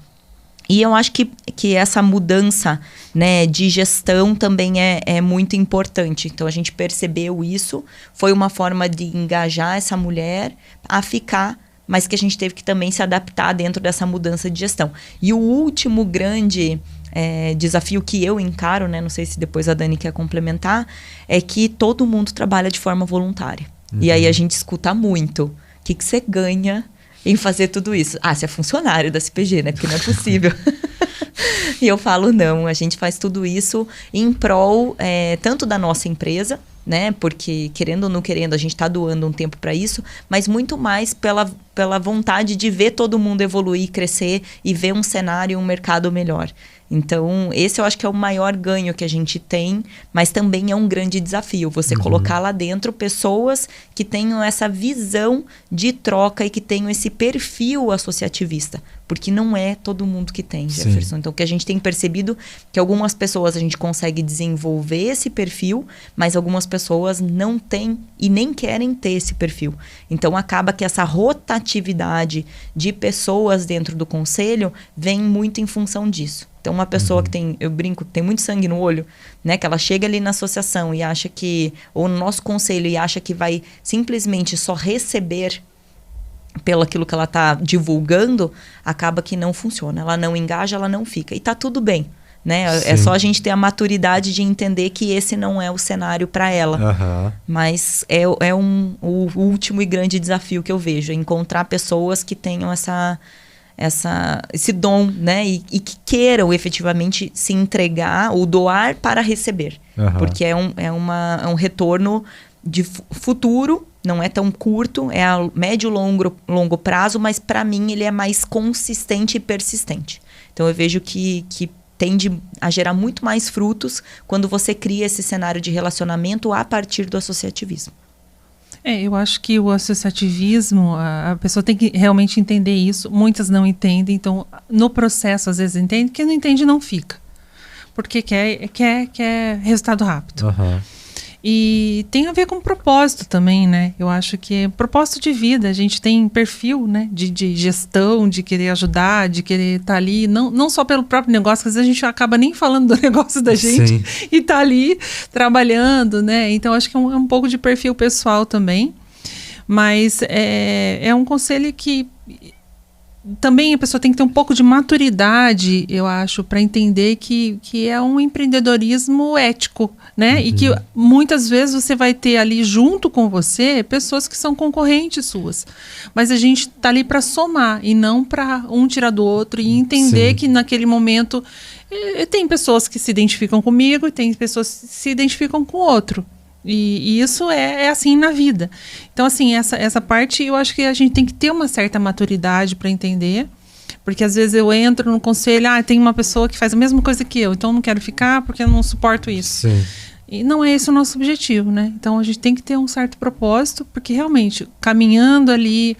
Speaker 2: E eu acho que essa mudança, né, de gestão também é muito importante. Então, a gente percebeu isso, foi uma forma de engajar essa mulher a ficar, mas que a gente teve que também se adaptar dentro dessa mudança de gestão. E o último grande desafio que eu encaro, né, não sei se depois a Dani quer complementar, é que todo mundo trabalha de forma voluntária. E aí a gente escuta muito. O que você ganha em fazer tudo isso? Você é funcionário da CPG, né? Porque não é possível. E eu falo, não, a gente faz tudo isso em prol tanto da nossa empresa, né? Porque, querendo ou não querendo, a gente está doando um tempo para isso, mas muito mais pela vontade de ver todo mundo evoluir, crescer e ver um cenário e um mercado melhor. Então, esse eu acho que é o maior ganho que a gente tem, mas também é um grande desafio. Você colocar lá dentro pessoas que tenham essa visão de troca e que tenham esse perfil associativista. Porque não é todo mundo que tem, Jefferson. Então, o que a gente tem percebido que algumas pessoas a gente consegue desenvolver esse perfil, mas algumas pessoas não têm e nem querem ter esse perfil. Então, acaba que essa rotatividade de pessoas dentro do conselho vem muito em função disso. Então, uma pessoa que tem, eu brinco, que tem muito sangue no olho, né? Que ela chega ali na associação e acha que, ou no nosso conselho, e acha que vai simplesmente só receber pelo aquilo que ela está divulgando, acaba que não funciona. Ela não engaja, ela não fica. E tá tudo bem, né? É só a gente ter a maturidade de entender que esse não é o cenário para ela. Mas o último e grande desafio que eu vejo, é encontrar pessoas que tenham esse dom, né? E que queiram efetivamente se entregar ou doar para receber. Porque é um retorno de futuro não é tão curto, é a médio longo prazo, mas para mim ele é mais consistente e persistente. Então eu vejo que tende a gerar muito mais frutos quando você cria esse cenário de relacionamento a partir do associativismo.
Speaker 3: Eu acho que o associativismo, a pessoa tem que realmente entender isso. Muitas não entendem, então no processo às vezes entende, quem não entende não fica. Porque quer resultado rápido.
Speaker 1: Uhum.
Speaker 3: E tem a ver com propósito também, né? Eu acho que é propósito de vida. A gente tem perfil, né? De gestão, de querer ajudar, de querer estar ali. Não só pelo próprio negócio, às vezes a gente acaba nem falando do negócio da gente. Sim. E tá ali trabalhando, né? Então acho que é um pouco de perfil pessoal também. Mas é um conselho que também a pessoa tem que ter um pouco de maturidade, eu acho, para entender que é um empreendedorismo ético, né? Uhum. E que muitas vezes você vai ter ali junto com você pessoas que são concorrentes suas. Mas a gente tá ali para somar e não para um tirar do outro e entender Sim. que naquele momento tem pessoas que se identificam comigo e tem pessoas que se identificam com o outro. E isso é assim na vida. Então, assim, essa parte eu acho que a gente tem que ter uma certa maturidade para entender. Porque às vezes eu entro no conselho, tem uma pessoa que faz a mesma coisa que eu, então não quero ficar porque eu não suporto isso. Sim. E não é esse o nosso objetivo, né? Então a gente tem que ter um certo propósito, porque realmente, caminhando ali,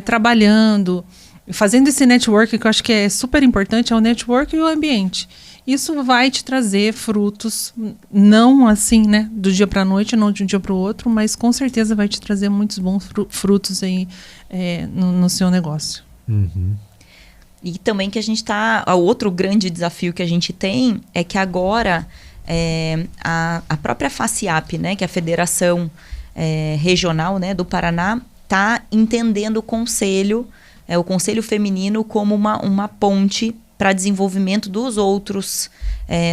Speaker 3: trabalhando, fazendo esse network, que eu acho que é super importante, é o network e o ambiente. Isso vai te trazer frutos, não assim, né, do dia para a noite, não de um dia para o outro, mas com certeza vai te trazer muitos bons frutos aí no seu negócio.
Speaker 1: Uhum.
Speaker 2: E também que a gente outro grande desafio que a gente tem é que agora a própria FACIAP, né, que é a Federação Regional, né, do Paraná, está entendendo o Conselho Feminino como uma ponte para desenvolvimento dos outros,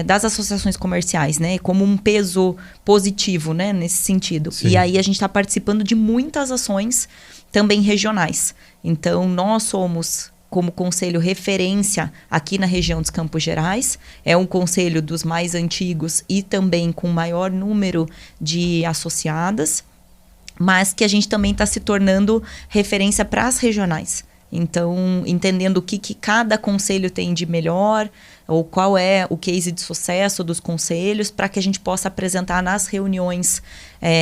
Speaker 2: das associações comerciais, né? Como um peso positivo, né? Nesse sentido. Sim. E aí a gente está participando de muitas ações também regionais. Então, nós somos, como conselho, referência aqui na região dos Campos Gerais. É um conselho dos mais antigos e também com maior número de associadas, mas que a gente também está se tornando referência para as regionais. Então, entendendo o que cada conselho tem de melhor, ou qual é o case de sucesso dos conselhos, para que a gente possa apresentar nas reuniões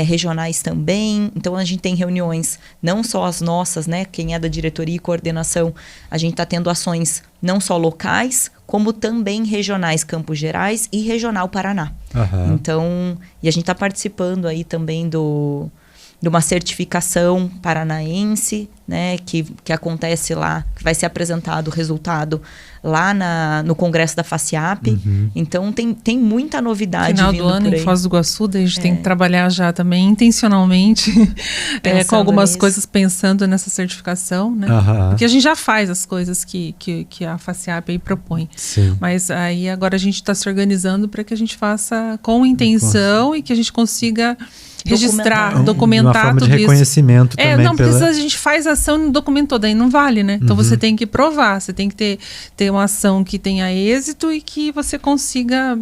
Speaker 2: regionais também. Então, a gente tem reuniões, não só as nossas, né? Quem é da diretoria e coordenação, a gente está tendo ações não só locais, como também regionais Campos Gerais e regional Paraná.
Speaker 1: Uhum.
Speaker 2: Então, e a gente está participando aí também de uma certificação paranaense, né, que acontece lá, que vai ser apresentado o resultado lá no Congresso da FACIAP.
Speaker 1: Uhum.
Speaker 2: Então, tem muita novidade
Speaker 3: final
Speaker 2: vindo
Speaker 3: do ano
Speaker 2: por aí.
Speaker 3: Em Foz do Iguaçu, a gente tem que trabalhar já também intencionalmente com algumas coisas pensando nessa certificação, né?
Speaker 1: Uhum.
Speaker 3: Porque a gente já faz as coisas que a FACIAP aí propõe.
Speaker 1: Sim.
Speaker 3: Mas aí agora a gente está se organizando para que a gente faça com intenção e que a gente consiga registrar, documentar
Speaker 1: uma forma
Speaker 3: tudo
Speaker 1: de reconhecimento
Speaker 3: isso.
Speaker 1: também.
Speaker 3: Porque a gente faz ação no documento daí não vale, né? Então você tem que provar, você tem que ter uma ação que tenha êxito e que você consiga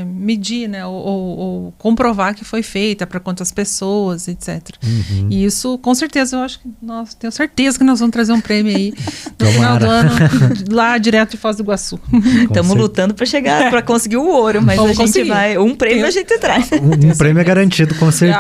Speaker 3: medir, né? Ou comprovar que foi feita, para quantas pessoas, etc. E isso, com certeza, eu acho que tenho certeza que nós vamos trazer um prêmio aí no final do ano, lá direto de Foz do Iguaçu.
Speaker 2: Estamos lutando para chegar, para conseguir o ouro, mas vamos a gente vai. Um prêmio a gente traz.
Speaker 1: Um prêmio é garantido, com certeza.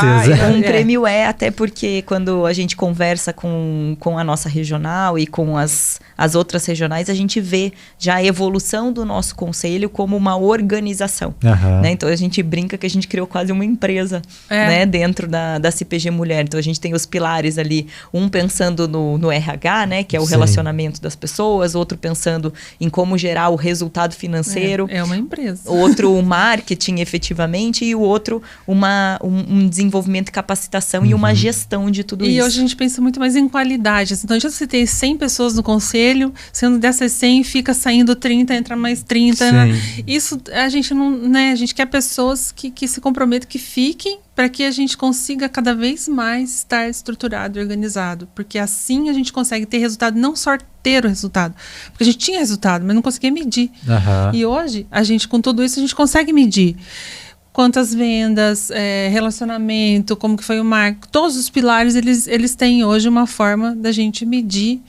Speaker 2: Um prêmio até porque quando a gente conversa com a nossa regional e com as outras regionais, a gente vê já a evolução do nosso conselho como uma organização. Né? Então, a gente brinca que a gente criou quase uma empresa né? Dentro da CPG Mulher. Então, a gente tem os pilares ali, um pensando no RH, né? Que é o relacionamento das pessoas, outro pensando em como gerar o resultado financeiro.
Speaker 3: É uma empresa.
Speaker 2: Outro, o marketing, efetivamente, e o outro, um desenvolvimento e capacitação e uma gestão de tudo isso.
Speaker 3: E hoje a gente pensa muito mais em qualidade. Então, já você tem 100 pessoas no conselho, sendo dessas 100, fica saindo 30, entra mais 30. Né? Isso, a gente não... Né? A gente quer pessoas que se comprometam, que fiquem, para que a gente consiga cada vez mais estar estruturado e organizado. Porque assim a gente consegue ter resultado, não só ter o resultado. Porque a gente tinha resultado, mas não conseguia medir. E hoje, a gente, com tudo isso, a gente consegue medir. quantas vendas, relacionamento, como que foi o marketing. Todos os pilares, eles têm hoje uma forma da gente medir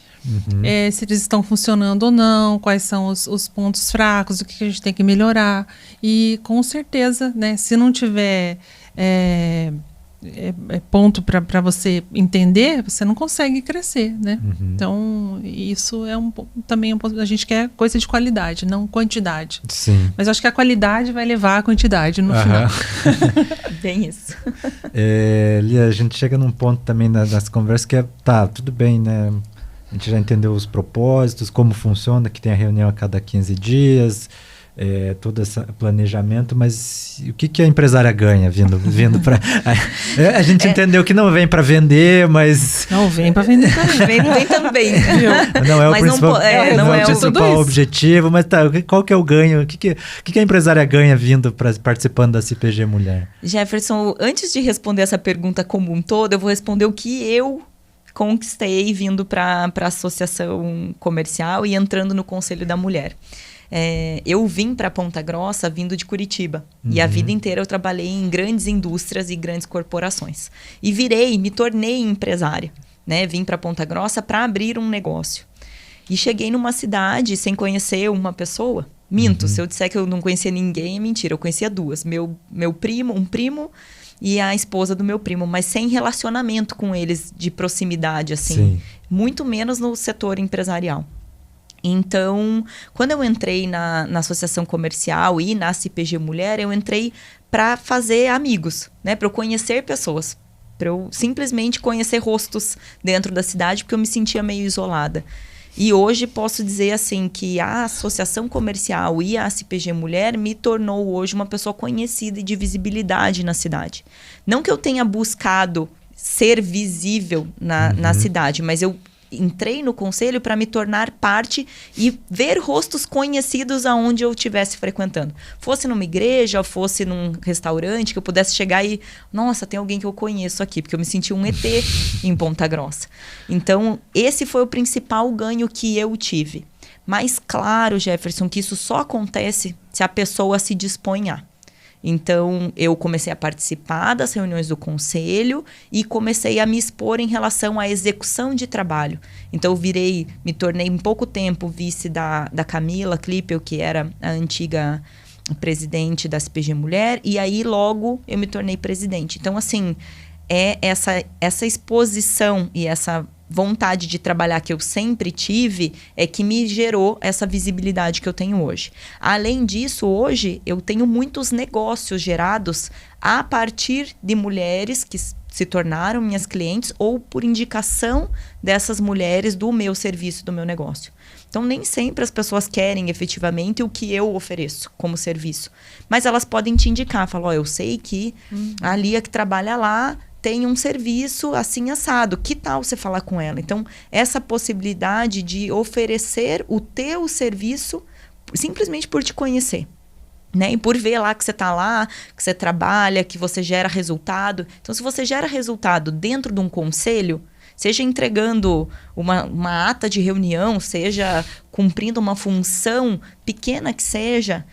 Speaker 3: se eles estão funcionando ou não, quais são os pontos fracos, o que a gente tem que melhorar. E com certeza, né, se não tiver ponto para você entender, você não consegue crescer, né? Então, isso é também um ponto. A gente quer coisa de qualidade, não quantidade.
Speaker 1: Sim.
Speaker 3: Mas acho que a qualidade vai levar a quantidade no final.
Speaker 2: Bem isso.
Speaker 1: Lia, a gente chega num ponto também nas conversas que tudo bem, né? A gente já entendeu os propósitos, como funciona, que tem a reunião a cada 15 dias, todo esse planejamento, mas o que a empresária ganha vindo para... A gente entendeu que não vem para vender, mas...
Speaker 3: Não, vem para vender também.
Speaker 2: Vem também.
Speaker 1: Não é o
Speaker 2: mas
Speaker 1: principal,
Speaker 2: não é
Speaker 1: o principal objetivo, mas qual que é o ganho? O que a empresária ganha vindo participando da CPG Mulher?
Speaker 2: Jefferson, antes de responder essa pergunta como um todo, eu vou responder o que eu conquistei vindo para a associação comercial e entrando no Conselho da Mulher. Eu vim para Ponta Grossa vindo de Curitiba. E a vida inteira eu trabalhei em grandes indústrias e grandes corporações. E me tornei empresária. Né? Vim para Ponta Grossa para abrir um negócio. E cheguei numa cidade sem conhecer uma pessoa. Minto, se eu disser que eu não conhecia ninguém, é mentira. Eu conhecia duas. Meu primo, um primo... e a esposa do meu primo, mas sem relacionamento com eles de proximidade, assim. Sim. Muito menos no setor empresarial. Então, quando eu entrei na associação comercial e na CPG Mulher, eu entrei para fazer amigos, né? Para eu conhecer pessoas, para eu simplesmente conhecer rostos dentro da cidade, porque eu me sentia meio isolada. E hoje posso dizer assim que a associação comercial e a CPG Mulher me tornou hoje uma pessoa conhecida e de visibilidade na cidade. Não que eu tenha buscado ser visível na cidade, mas eu entrei no conselho para me tornar parte e ver rostos conhecidos aonde eu estivesse frequentando. Fosse numa igreja, fosse num restaurante, que eu pudesse chegar e... Nossa, tem alguém que eu conheço aqui, porque eu me senti um ET em Ponta Grossa. Então, esse foi o principal ganho que eu tive. Mas claro, Jefferson, que isso só acontece se a pessoa se dispõe a. Então, eu comecei a participar das reuniões do conselho e comecei a me expor em relação à execução de trabalho. Então, me tornei em pouco tempo vice da Camila Klippel, que era a antiga presidente da CPG Mulher, e aí logo eu me tornei presidente. Então, assim, essa exposição e essa vontade de trabalhar que eu sempre tive é que me gerou essa visibilidade que eu tenho hoje. Além disso, hoje eu tenho muitos negócios gerados a partir de mulheres que se tornaram minhas clientes ou por indicação dessas mulheres do meu serviço, do meu negócio. Então, nem sempre as pessoas querem efetivamente o que eu ofereço como serviço. Mas elas podem te indicar, falar, eu sei que a Lia que trabalha lá tem um serviço assim assado, que tal você falar com ela? Então, essa possibilidade de oferecer o teu serviço simplesmente por te conhecer, né? E por ver lá que você está lá, que você trabalha, que você gera resultado. Então, se você gera resultado dentro de um conselho, seja entregando uma ata de reunião, seja cumprindo uma função pequena que seja,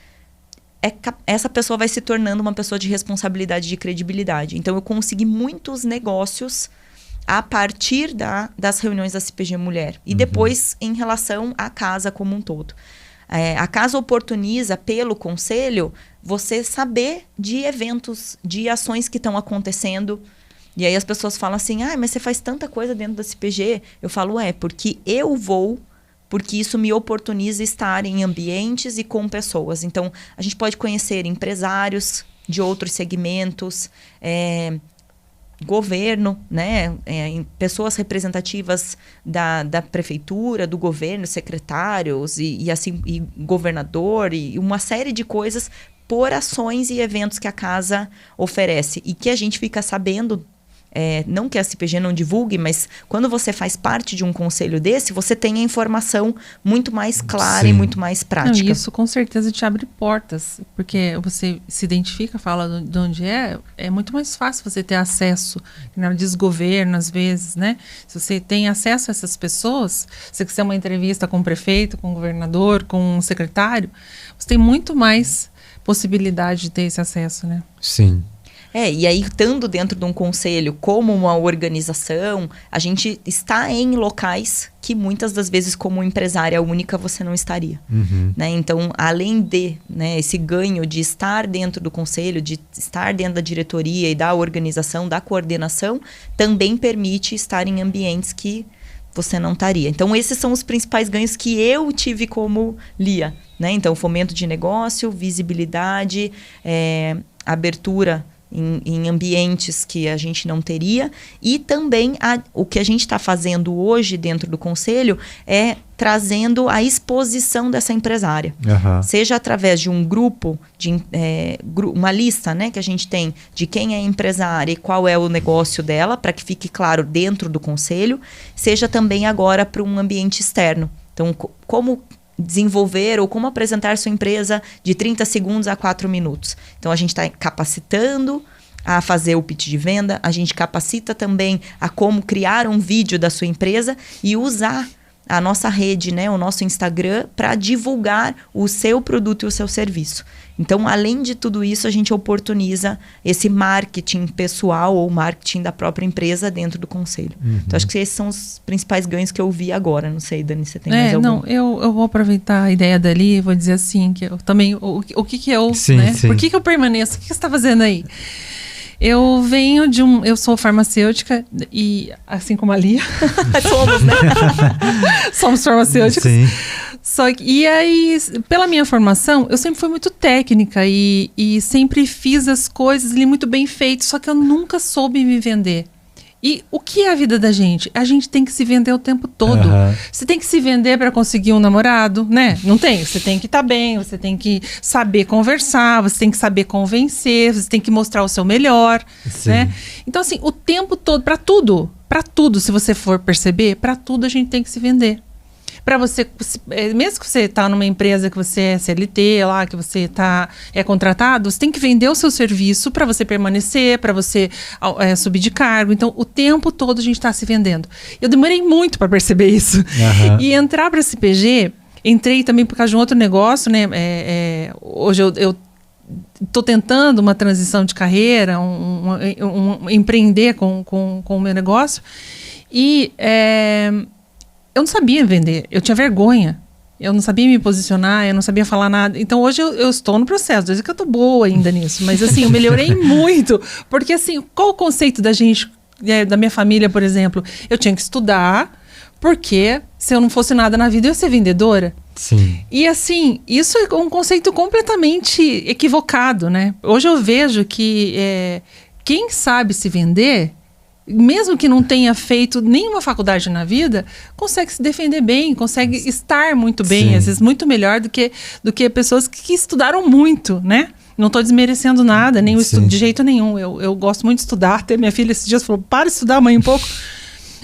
Speaker 2: essa pessoa vai se tornando uma pessoa de responsabilidade, de credibilidade. Então, eu consegui muitos negócios a partir das reuniões da CPG Mulher. E depois, em relação à casa como um todo. A casa oportuniza, pelo conselho, você saber de eventos, de ações que estão acontecendo. E aí as pessoas falam assim, mas você faz tanta coisa dentro da CPG. Eu falo, porque eu vou... porque isso me oportuniza estar em ambientes e com pessoas. Então, a gente pode conhecer empresários de outros segmentos, governo, né? Pessoas representativas da prefeitura, do governo, secretários e governador e uma série de coisas por ações e eventos que a casa oferece. E que a gente fica sabendo não que a CPG não divulgue, mas quando você faz parte de um conselho desse, você tem a informação muito mais clara e muito mais prática.
Speaker 3: Não, isso com certeza te abre portas, porque você se identifica, fala de onde é muito mais fácil você ter acesso, na desgoverno às vezes, né? Se você tem acesso a essas pessoas, se você quiser uma entrevista com o prefeito, com o governador, com o secretário, você tem muito mais possibilidade de ter esse acesso, né?
Speaker 1: Sim.
Speaker 2: E aí, estando dentro de um conselho como uma organização, a gente está em locais que muitas das vezes, como empresária única, você não estaria. Né? Então, além de esse ganho de estar dentro do conselho, de estar dentro da diretoria e da organização, da coordenação, também permite estar em ambientes que você não estaria. Então, esses são os principais ganhos que eu tive como Lia. Né? Então, fomento de negócio, visibilidade, abertura em ambientes que a gente não teria, e também o que a gente está fazendo hoje dentro do conselho é trazendo a exposição dessa empresária. Seja através de um grupo, uma lista, né, que a gente tem de quem é empresária e qual é o negócio dela, para que fique claro dentro do conselho, seja também agora para um ambiente externo. Então, como desenvolver ou como apresentar sua empresa de 30 segundos a 4 minutos. Então, a gente está capacitando a fazer o pitch de venda, a gente capacita também a como criar um vídeo da sua empresa e usar a nossa rede, né, o nosso Instagram, para divulgar o seu produto e o seu serviço. Então, além de tudo isso, a gente oportuniza esse marketing pessoal ou marketing da própria empresa dentro do conselho. Então, acho que esses são os principais ganhos que eu vi agora. Não sei, Dani, você tem mais algum?
Speaker 3: Não, eu vou aproveitar a ideia dali e vou dizer assim, que eu também, o que eu,
Speaker 1: sim,
Speaker 3: né?
Speaker 1: Sim.
Speaker 3: Por que eu permaneço? O que você está fazendo aí? Eu venho eu sou farmacêutica e, assim como a Lia,
Speaker 2: somos, né?
Speaker 3: Somos farmacêuticos.
Speaker 1: Sim.
Speaker 3: Só que, e aí, pela minha formação, eu sempre fui muito técnica e sempre fiz as coisas ali muito bem feitas, só que eu nunca soube me vender. E o que é a vida da gente? A gente tem que se vender o tempo todo. Você tem que se vender para conseguir um namorado, né? Não tem? Você tem que estar bem, você tem que saber conversar, você tem que saber convencer, você tem que mostrar o seu melhor, né? Então, assim, o tempo todo, para tudo, se você for perceber, para tudo a gente tem que se vender. Para você, mesmo que você está numa empresa que você é CLT lá, que você é contratado, você tem que vender o seu serviço para você permanecer, para você subir de cargo. Então, o tempo todo a gente está se vendendo. Eu demorei muito para perceber isso. E entrar para a CPG, entrei também por causa de um outro negócio, né? Hoje eu estou tentando uma transição de carreira, empreender com o meu negócio. E eu não sabia vender, eu tinha vergonha, eu não sabia me posicionar, eu não sabia falar nada. Então hoje eu estou no processo, desde que eu estou boa ainda nisso, mas assim, eu melhorei muito, porque assim, qual o conceito da gente, da minha família, por exemplo? Eu tinha que estudar, porque se eu não fosse nada na vida, eu ia ser vendedora.
Speaker 1: Sim.
Speaker 3: E assim, isso é um conceito completamente equivocado, né? Hoje eu vejo que quem sabe se vender, mesmo que não tenha feito nenhuma faculdade na vida, consegue se defender bem, consegue estar muito bem, às vezes muito melhor do que pessoas que estudaram muito, né? Não estou desmerecendo nada, nem o estudo de jeito nenhum. Eu gosto muito de estudar, até minha filha esses dias falou, para de estudar, mãe, um pouco.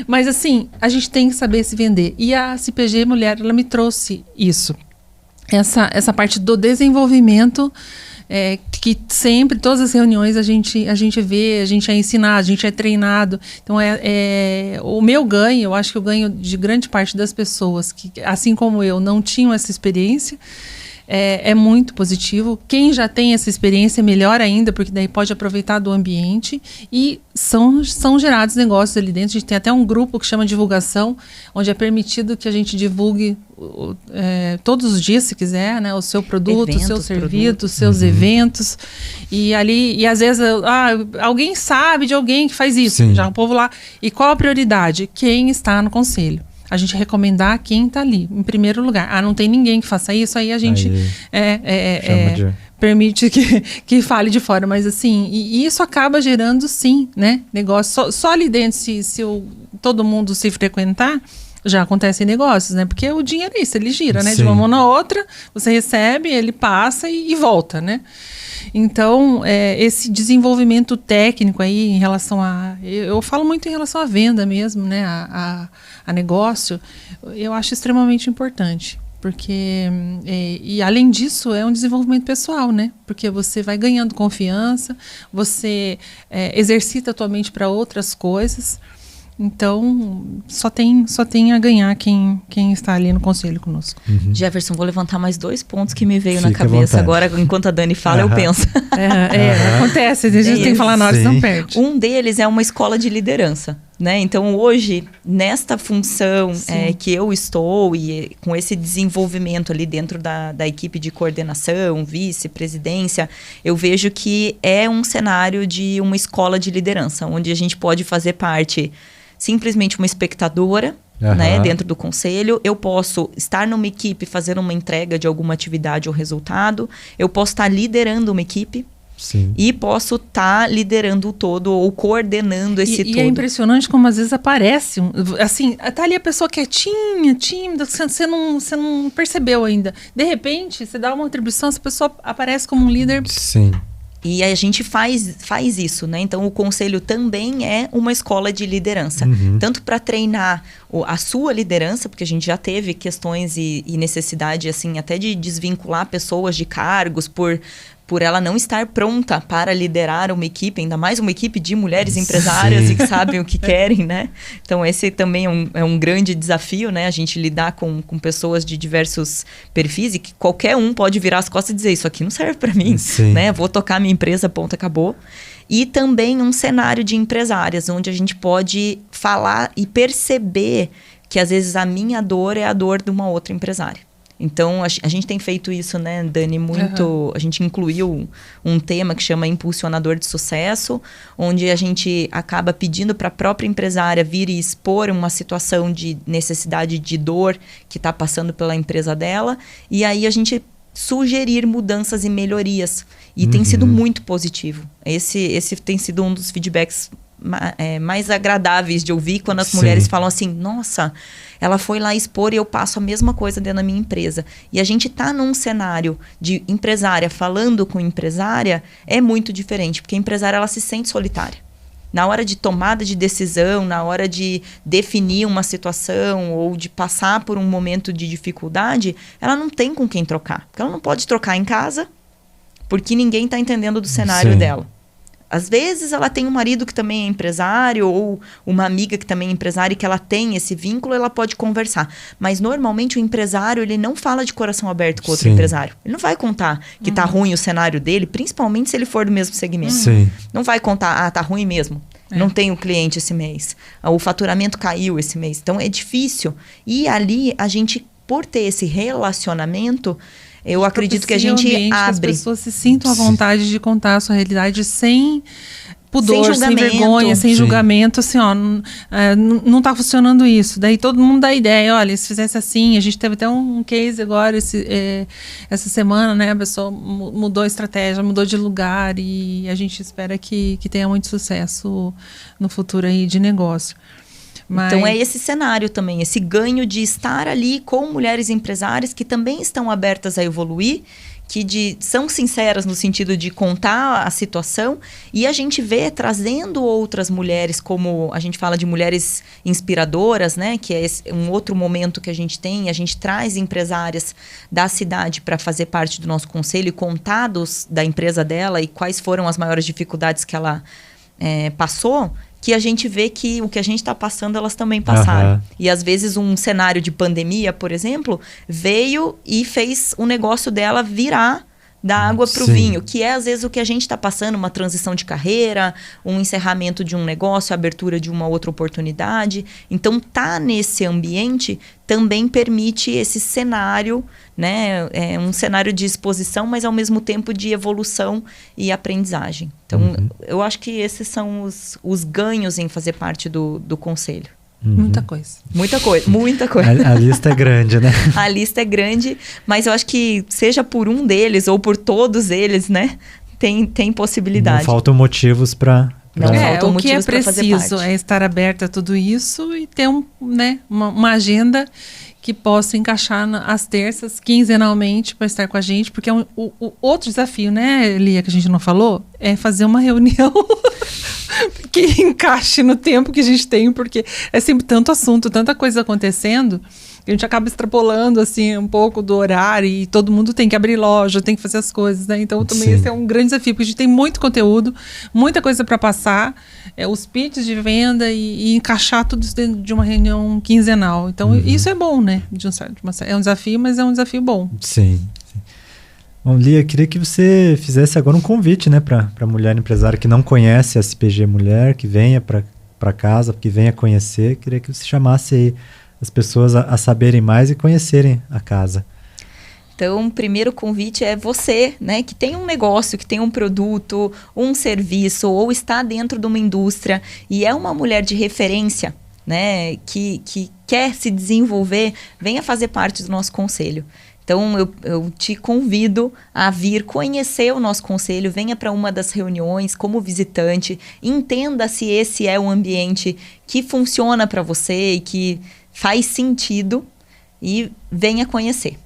Speaker 3: Mas assim, a gente tem que saber se vender. E a CPG Mulher, ela me trouxe isso. Essa parte do desenvolvimento, que sempre, todas as reuniões a gente vê, a gente é ensinado, a gente é treinado. Então, o meu ganho, eu acho que o ganho de grande parte das pessoas que, assim como eu, não tinham essa experiência, é muito positivo. Quem já tem essa experiência, melhor ainda, porque daí pode aproveitar do ambiente e são gerados negócios ali dentro. A gente tem até um grupo que chama divulgação, onde é permitido que a gente divulgue todos os dias, se quiser, né, o seu produto, o seu serviço, os seus eventos. E ali, e às vezes, alguém sabe de alguém que faz isso.
Speaker 1: Sim.
Speaker 3: Já o povo lá. E qual a prioridade? Quem está no conselho. A gente recomendar quem está ali, em primeiro lugar. Não tem ninguém que faça isso, aí a gente permite que fale de fora. Mas assim, e isso acaba gerando, sim, né, negócio. Só ali dentro, se todo mundo se frequentar, Já acontece em negócios, né? Porque o dinheiro é isso, ele gira, né?
Speaker 1: Sim.
Speaker 3: De uma mão na outra, você recebe, ele passa e volta, né? Então, esse desenvolvimento técnico aí em relação a... Eu falo muito em relação à venda mesmo, né? A negócio, eu acho extremamente importante. Porque, e além disso, é um desenvolvimento pessoal, né? Porque você vai ganhando confiança, você exercita a tua mente para outras coisas. Então, só tem a ganhar quem está ali no conselho conosco.
Speaker 2: Jefferson, vou levantar mais 2 pontos que me veio na
Speaker 1: Fica à
Speaker 2: cabeça.
Speaker 1: vontade.
Speaker 2: Agora, enquanto a Dani fala, eu penso.
Speaker 3: Acontece, a gente tem que falar na hora, senão perde.
Speaker 2: Um deles é uma escola de liderança, né? Então, hoje, nesta função que eu estou e com esse desenvolvimento ali dentro da equipe de coordenação, vice-presidência, eu vejo que é um cenário de uma escola de liderança, onde a gente pode fazer parte simplesmente uma espectadora, né, dentro do conselho. Eu posso estar numa equipe fazendo uma entrega de alguma atividade ou resultado. Eu posso estar liderando uma equipe.
Speaker 1: Sim.
Speaker 2: E posso estar liderando o todo ou coordenando esse todo.
Speaker 3: E é impressionante como às vezes aparece, assim, tá ali a pessoa quietinha, tímida, você não percebeu ainda. De repente, você dá uma atribuição, essa pessoa aparece como um líder.
Speaker 1: Sim.
Speaker 2: E a gente faz isso, né? Então, o conselho também é uma escola de liderança. Tanto para treinar a sua liderança, porque a gente já teve questões e necessidade, assim, até de desvincular pessoas de cargos por ela não estar pronta para liderar uma equipe, ainda mais uma equipe de mulheres empresárias e que sabem o que querem, né? Então, esse também é um grande desafio, né? A gente lidar com pessoas de diversos perfis e que qualquer um pode virar as costas e dizer, isso aqui não serve para mim, né? Vou tocar minha empresa, ponto, acabou. E também um cenário de empresárias, onde a gente pode falar e perceber que, às vezes, a minha dor é a dor de uma outra empresária. Então, a gente tem feito isso, né, Dani, muito... A gente incluiu um tema que chama Impulsionador de Sucesso, onde a gente acaba pedindo para a própria empresária vir e expor uma situação de necessidade de dor que está passando pela empresa dela, e aí a gente sugerir mudanças e melhorias. E tem sido muito positivo. Esse tem sido um dos feedbacks mais agradáveis de ouvir, quando as mulheres falam assim, nossa, ela foi lá expor e eu passo a mesma coisa dentro da minha empresa. E a gente tá num cenário de empresária falando com empresária, é muito diferente, porque a empresária, ela se sente solitária. Na hora de tomada de decisão, na hora de definir uma situação ou de passar por um momento de dificuldade, ela não tem com quem trocar. Porque ela não pode trocar em casa, porque ninguém está entendendo do cenário dela. Às vezes ela tem um marido que também é empresário ou uma amiga que também é empresária e que ela tem esse vínculo, ela pode conversar. Mas normalmente o empresário, ele não fala de coração aberto com outro empresário. Ele não vai contar que tá ruim o cenário dele, principalmente se ele for do mesmo segmento. Não vai contar, tá ruim mesmo. Não tenho cliente esse mês. O faturamento caiu esse mês. Então é difícil. E ali a gente, por ter esse relacionamento, eu acredito que a gente abre.
Speaker 3: Que as pessoas se sintam à vontade de contar a sua realidade sem pudor, sem vergonha, sem julgamento, assim, ó, não tá funcionando isso. Daí todo mundo dá ideia, olha, se fizesse assim, a gente teve até um case agora, essa semana, né, a pessoa mudou a estratégia, mudou de lugar e a gente espera que tenha muito sucesso no futuro aí de negócio.
Speaker 2: Então é esse cenário também, esse ganho de estar ali com mulheres empresárias que também estão abertas a evoluir, que são sinceras no sentido de contar a situação, e a gente vê trazendo outras mulheres, como a gente fala de mulheres inspiradoras, né, que é um outro momento que a gente tem, a gente traz empresárias da cidade para fazer parte do nosso conselho e contar da empresa dela e quais foram as maiores dificuldades que ela passou, que a gente vê que o que a gente está passando, elas também passaram. E às vezes um cenário de pandemia, por exemplo, veio e fez o negócio dela virar da água para o vinho, que é às vezes o que a gente está passando, uma transição de carreira, um encerramento de um negócio, a abertura de uma outra oportunidade. Então, tá nesse ambiente também permite esse cenário, né? É um cenário de exposição, mas ao mesmo tempo de evolução e aprendizagem. Então, eu acho que esses são os ganhos em fazer parte do conselho.
Speaker 3: Muita coisa.
Speaker 2: Muita coisa.
Speaker 1: A lista é grande, né?
Speaker 2: A lista é grande, mas eu acho que seja por um deles ou por todos eles, né? Tem possibilidade.
Speaker 1: Não faltam motivos para
Speaker 2: Não faltam motivos para fazer parte.
Speaker 3: O que é preciso é estar aberta a tudo isso e ter uma agenda que possa encaixar às terças, quinzenalmente, para estar com a gente, porque o outro desafio, né, Lia, que a gente não falou, é fazer uma reunião que encaixe no tempo que a gente tem, porque é sempre tanto assunto, tanta coisa acontecendo, que a gente acaba extrapolando, assim, um pouco do horário, e todo mundo tem que abrir loja, tem que fazer as coisas, né? Então, também esse é um grande desafio, porque a gente tem muito conteúdo, muita coisa para passar, os pitches de venda e encaixar tudo isso dentro de uma reunião quinzenal. Então, isso é bom, né? É um desafio, mas é um desafio bom.
Speaker 1: Sim. Bom, Lia, queria que você fizesse agora um convite, né, para a mulher empresária que não conhece a CPG Mulher, que venha para casa, que venha conhecer. Queria que você chamasse aí as pessoas a saberem mais e conhecerem a casa.
Speaker 2: Então, o primeiro convite é você, né, que tem um negócio, que tem um produto, um serviço, ou está dentro de uma indústria e é uma mulher de referência, né, que quer se desenvolver, venha fazer parte do nosso conselho. Então, eu te convido a vir conhecer o nosso conselho, venha para uma das reuniões como visitante, entenda se esse é um ambiente que funciona para você e que faz sentido e venha conhecer.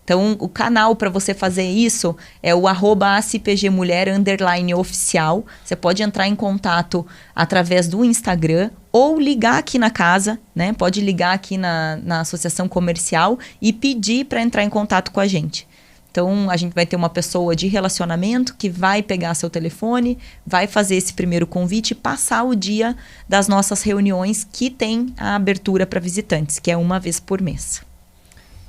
Speaker 2: Então, o canal para você fazer isso é o @acpgmulher_oficial. Você pode entrar em contato através do Instagram ou ligar aqui na casa, né? Pode ligar aqui na associação comercial e pedir para entrar em contato com a gente. Então, a gente vai ter uma pessoa de relacionamento que vai pegar seu telefone, vai fazer esse primeiro convite e passar o dia das nossas reuniões que tem a abertura para visitantes, que é uma vez por mês.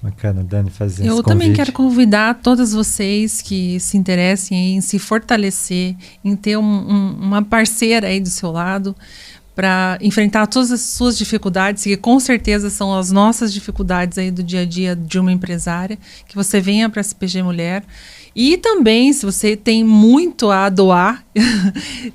Speaker 1: Bacana, Dani, fazer esse convite.
Speaker 3: Eu também quero convidar todas vocês que se interessem em se fortalecer, em ter uma parceira aí do seu lado para enfrentar todas as suas dificuldades, que com certeza são as nossas dificuldades aí do dia a dia de uma empresária, que você venha para a CPG Mulher. E também, se você tem muito a doar,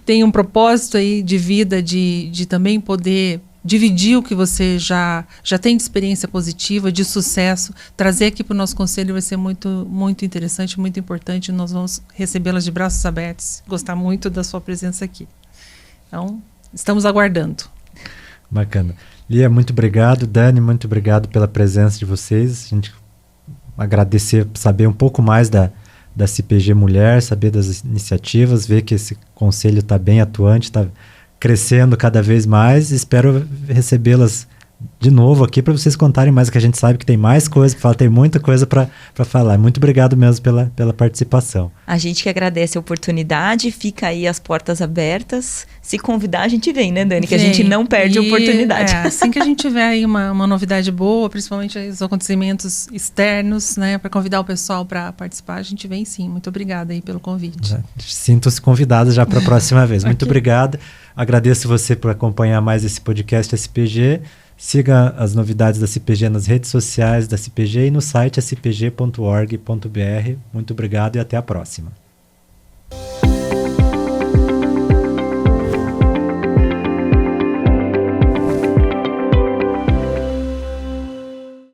Speaker 3: tem um propósito aí de vida, de também poder dividir o que você já tem de experiência positiva, de sucesso, trazer aqui para o nosso conselho vai ser muito, muito interessante, muito importante. Nós vamos recebê-las de braços abertos, gostar muito da sua presença aqui. Então, estamos aguardando.
Speaker 1: Bacana. Lia, muito obrigado. Dani, muito obrigado pela presença de vocês. A gente agradecer, saber um pouco mais da CPG Mulher, saber das iniciativas, ver que esse conselho está bem atuante, está crescendo cada vez mais. Espero recebê-las de novo aqui para vocês contarem mais, que a gente sabe que tem mais coisa para falar, tem muita coisa para falar. Muito obrigado mesmo pela participação.
Speaker 2: A gente que agradece a oportunidade, fica aí as portas abertas. Se convidar, a gente vem, né, Dani? Que a gente não perde a oportunidade.
Speaker 3: Assim que a gente tiver aí uma novidade boa, principalmente os acontecimentos externos, né, para convidar o pessoal para participar, a gente vem sim. Muito obrigada aí pelo convite.
Speaker 1: Sintam-se convidados já para a próxima vez. Muito
Speaker 3: Okay.
Speaker 1: obrigado. Agradeço você por acompanhar mais esse podcast SPG. Siga as novidades da CPG nas redes sociais da CPG e no site spg.org.br. Muito obrigado e até a próxima.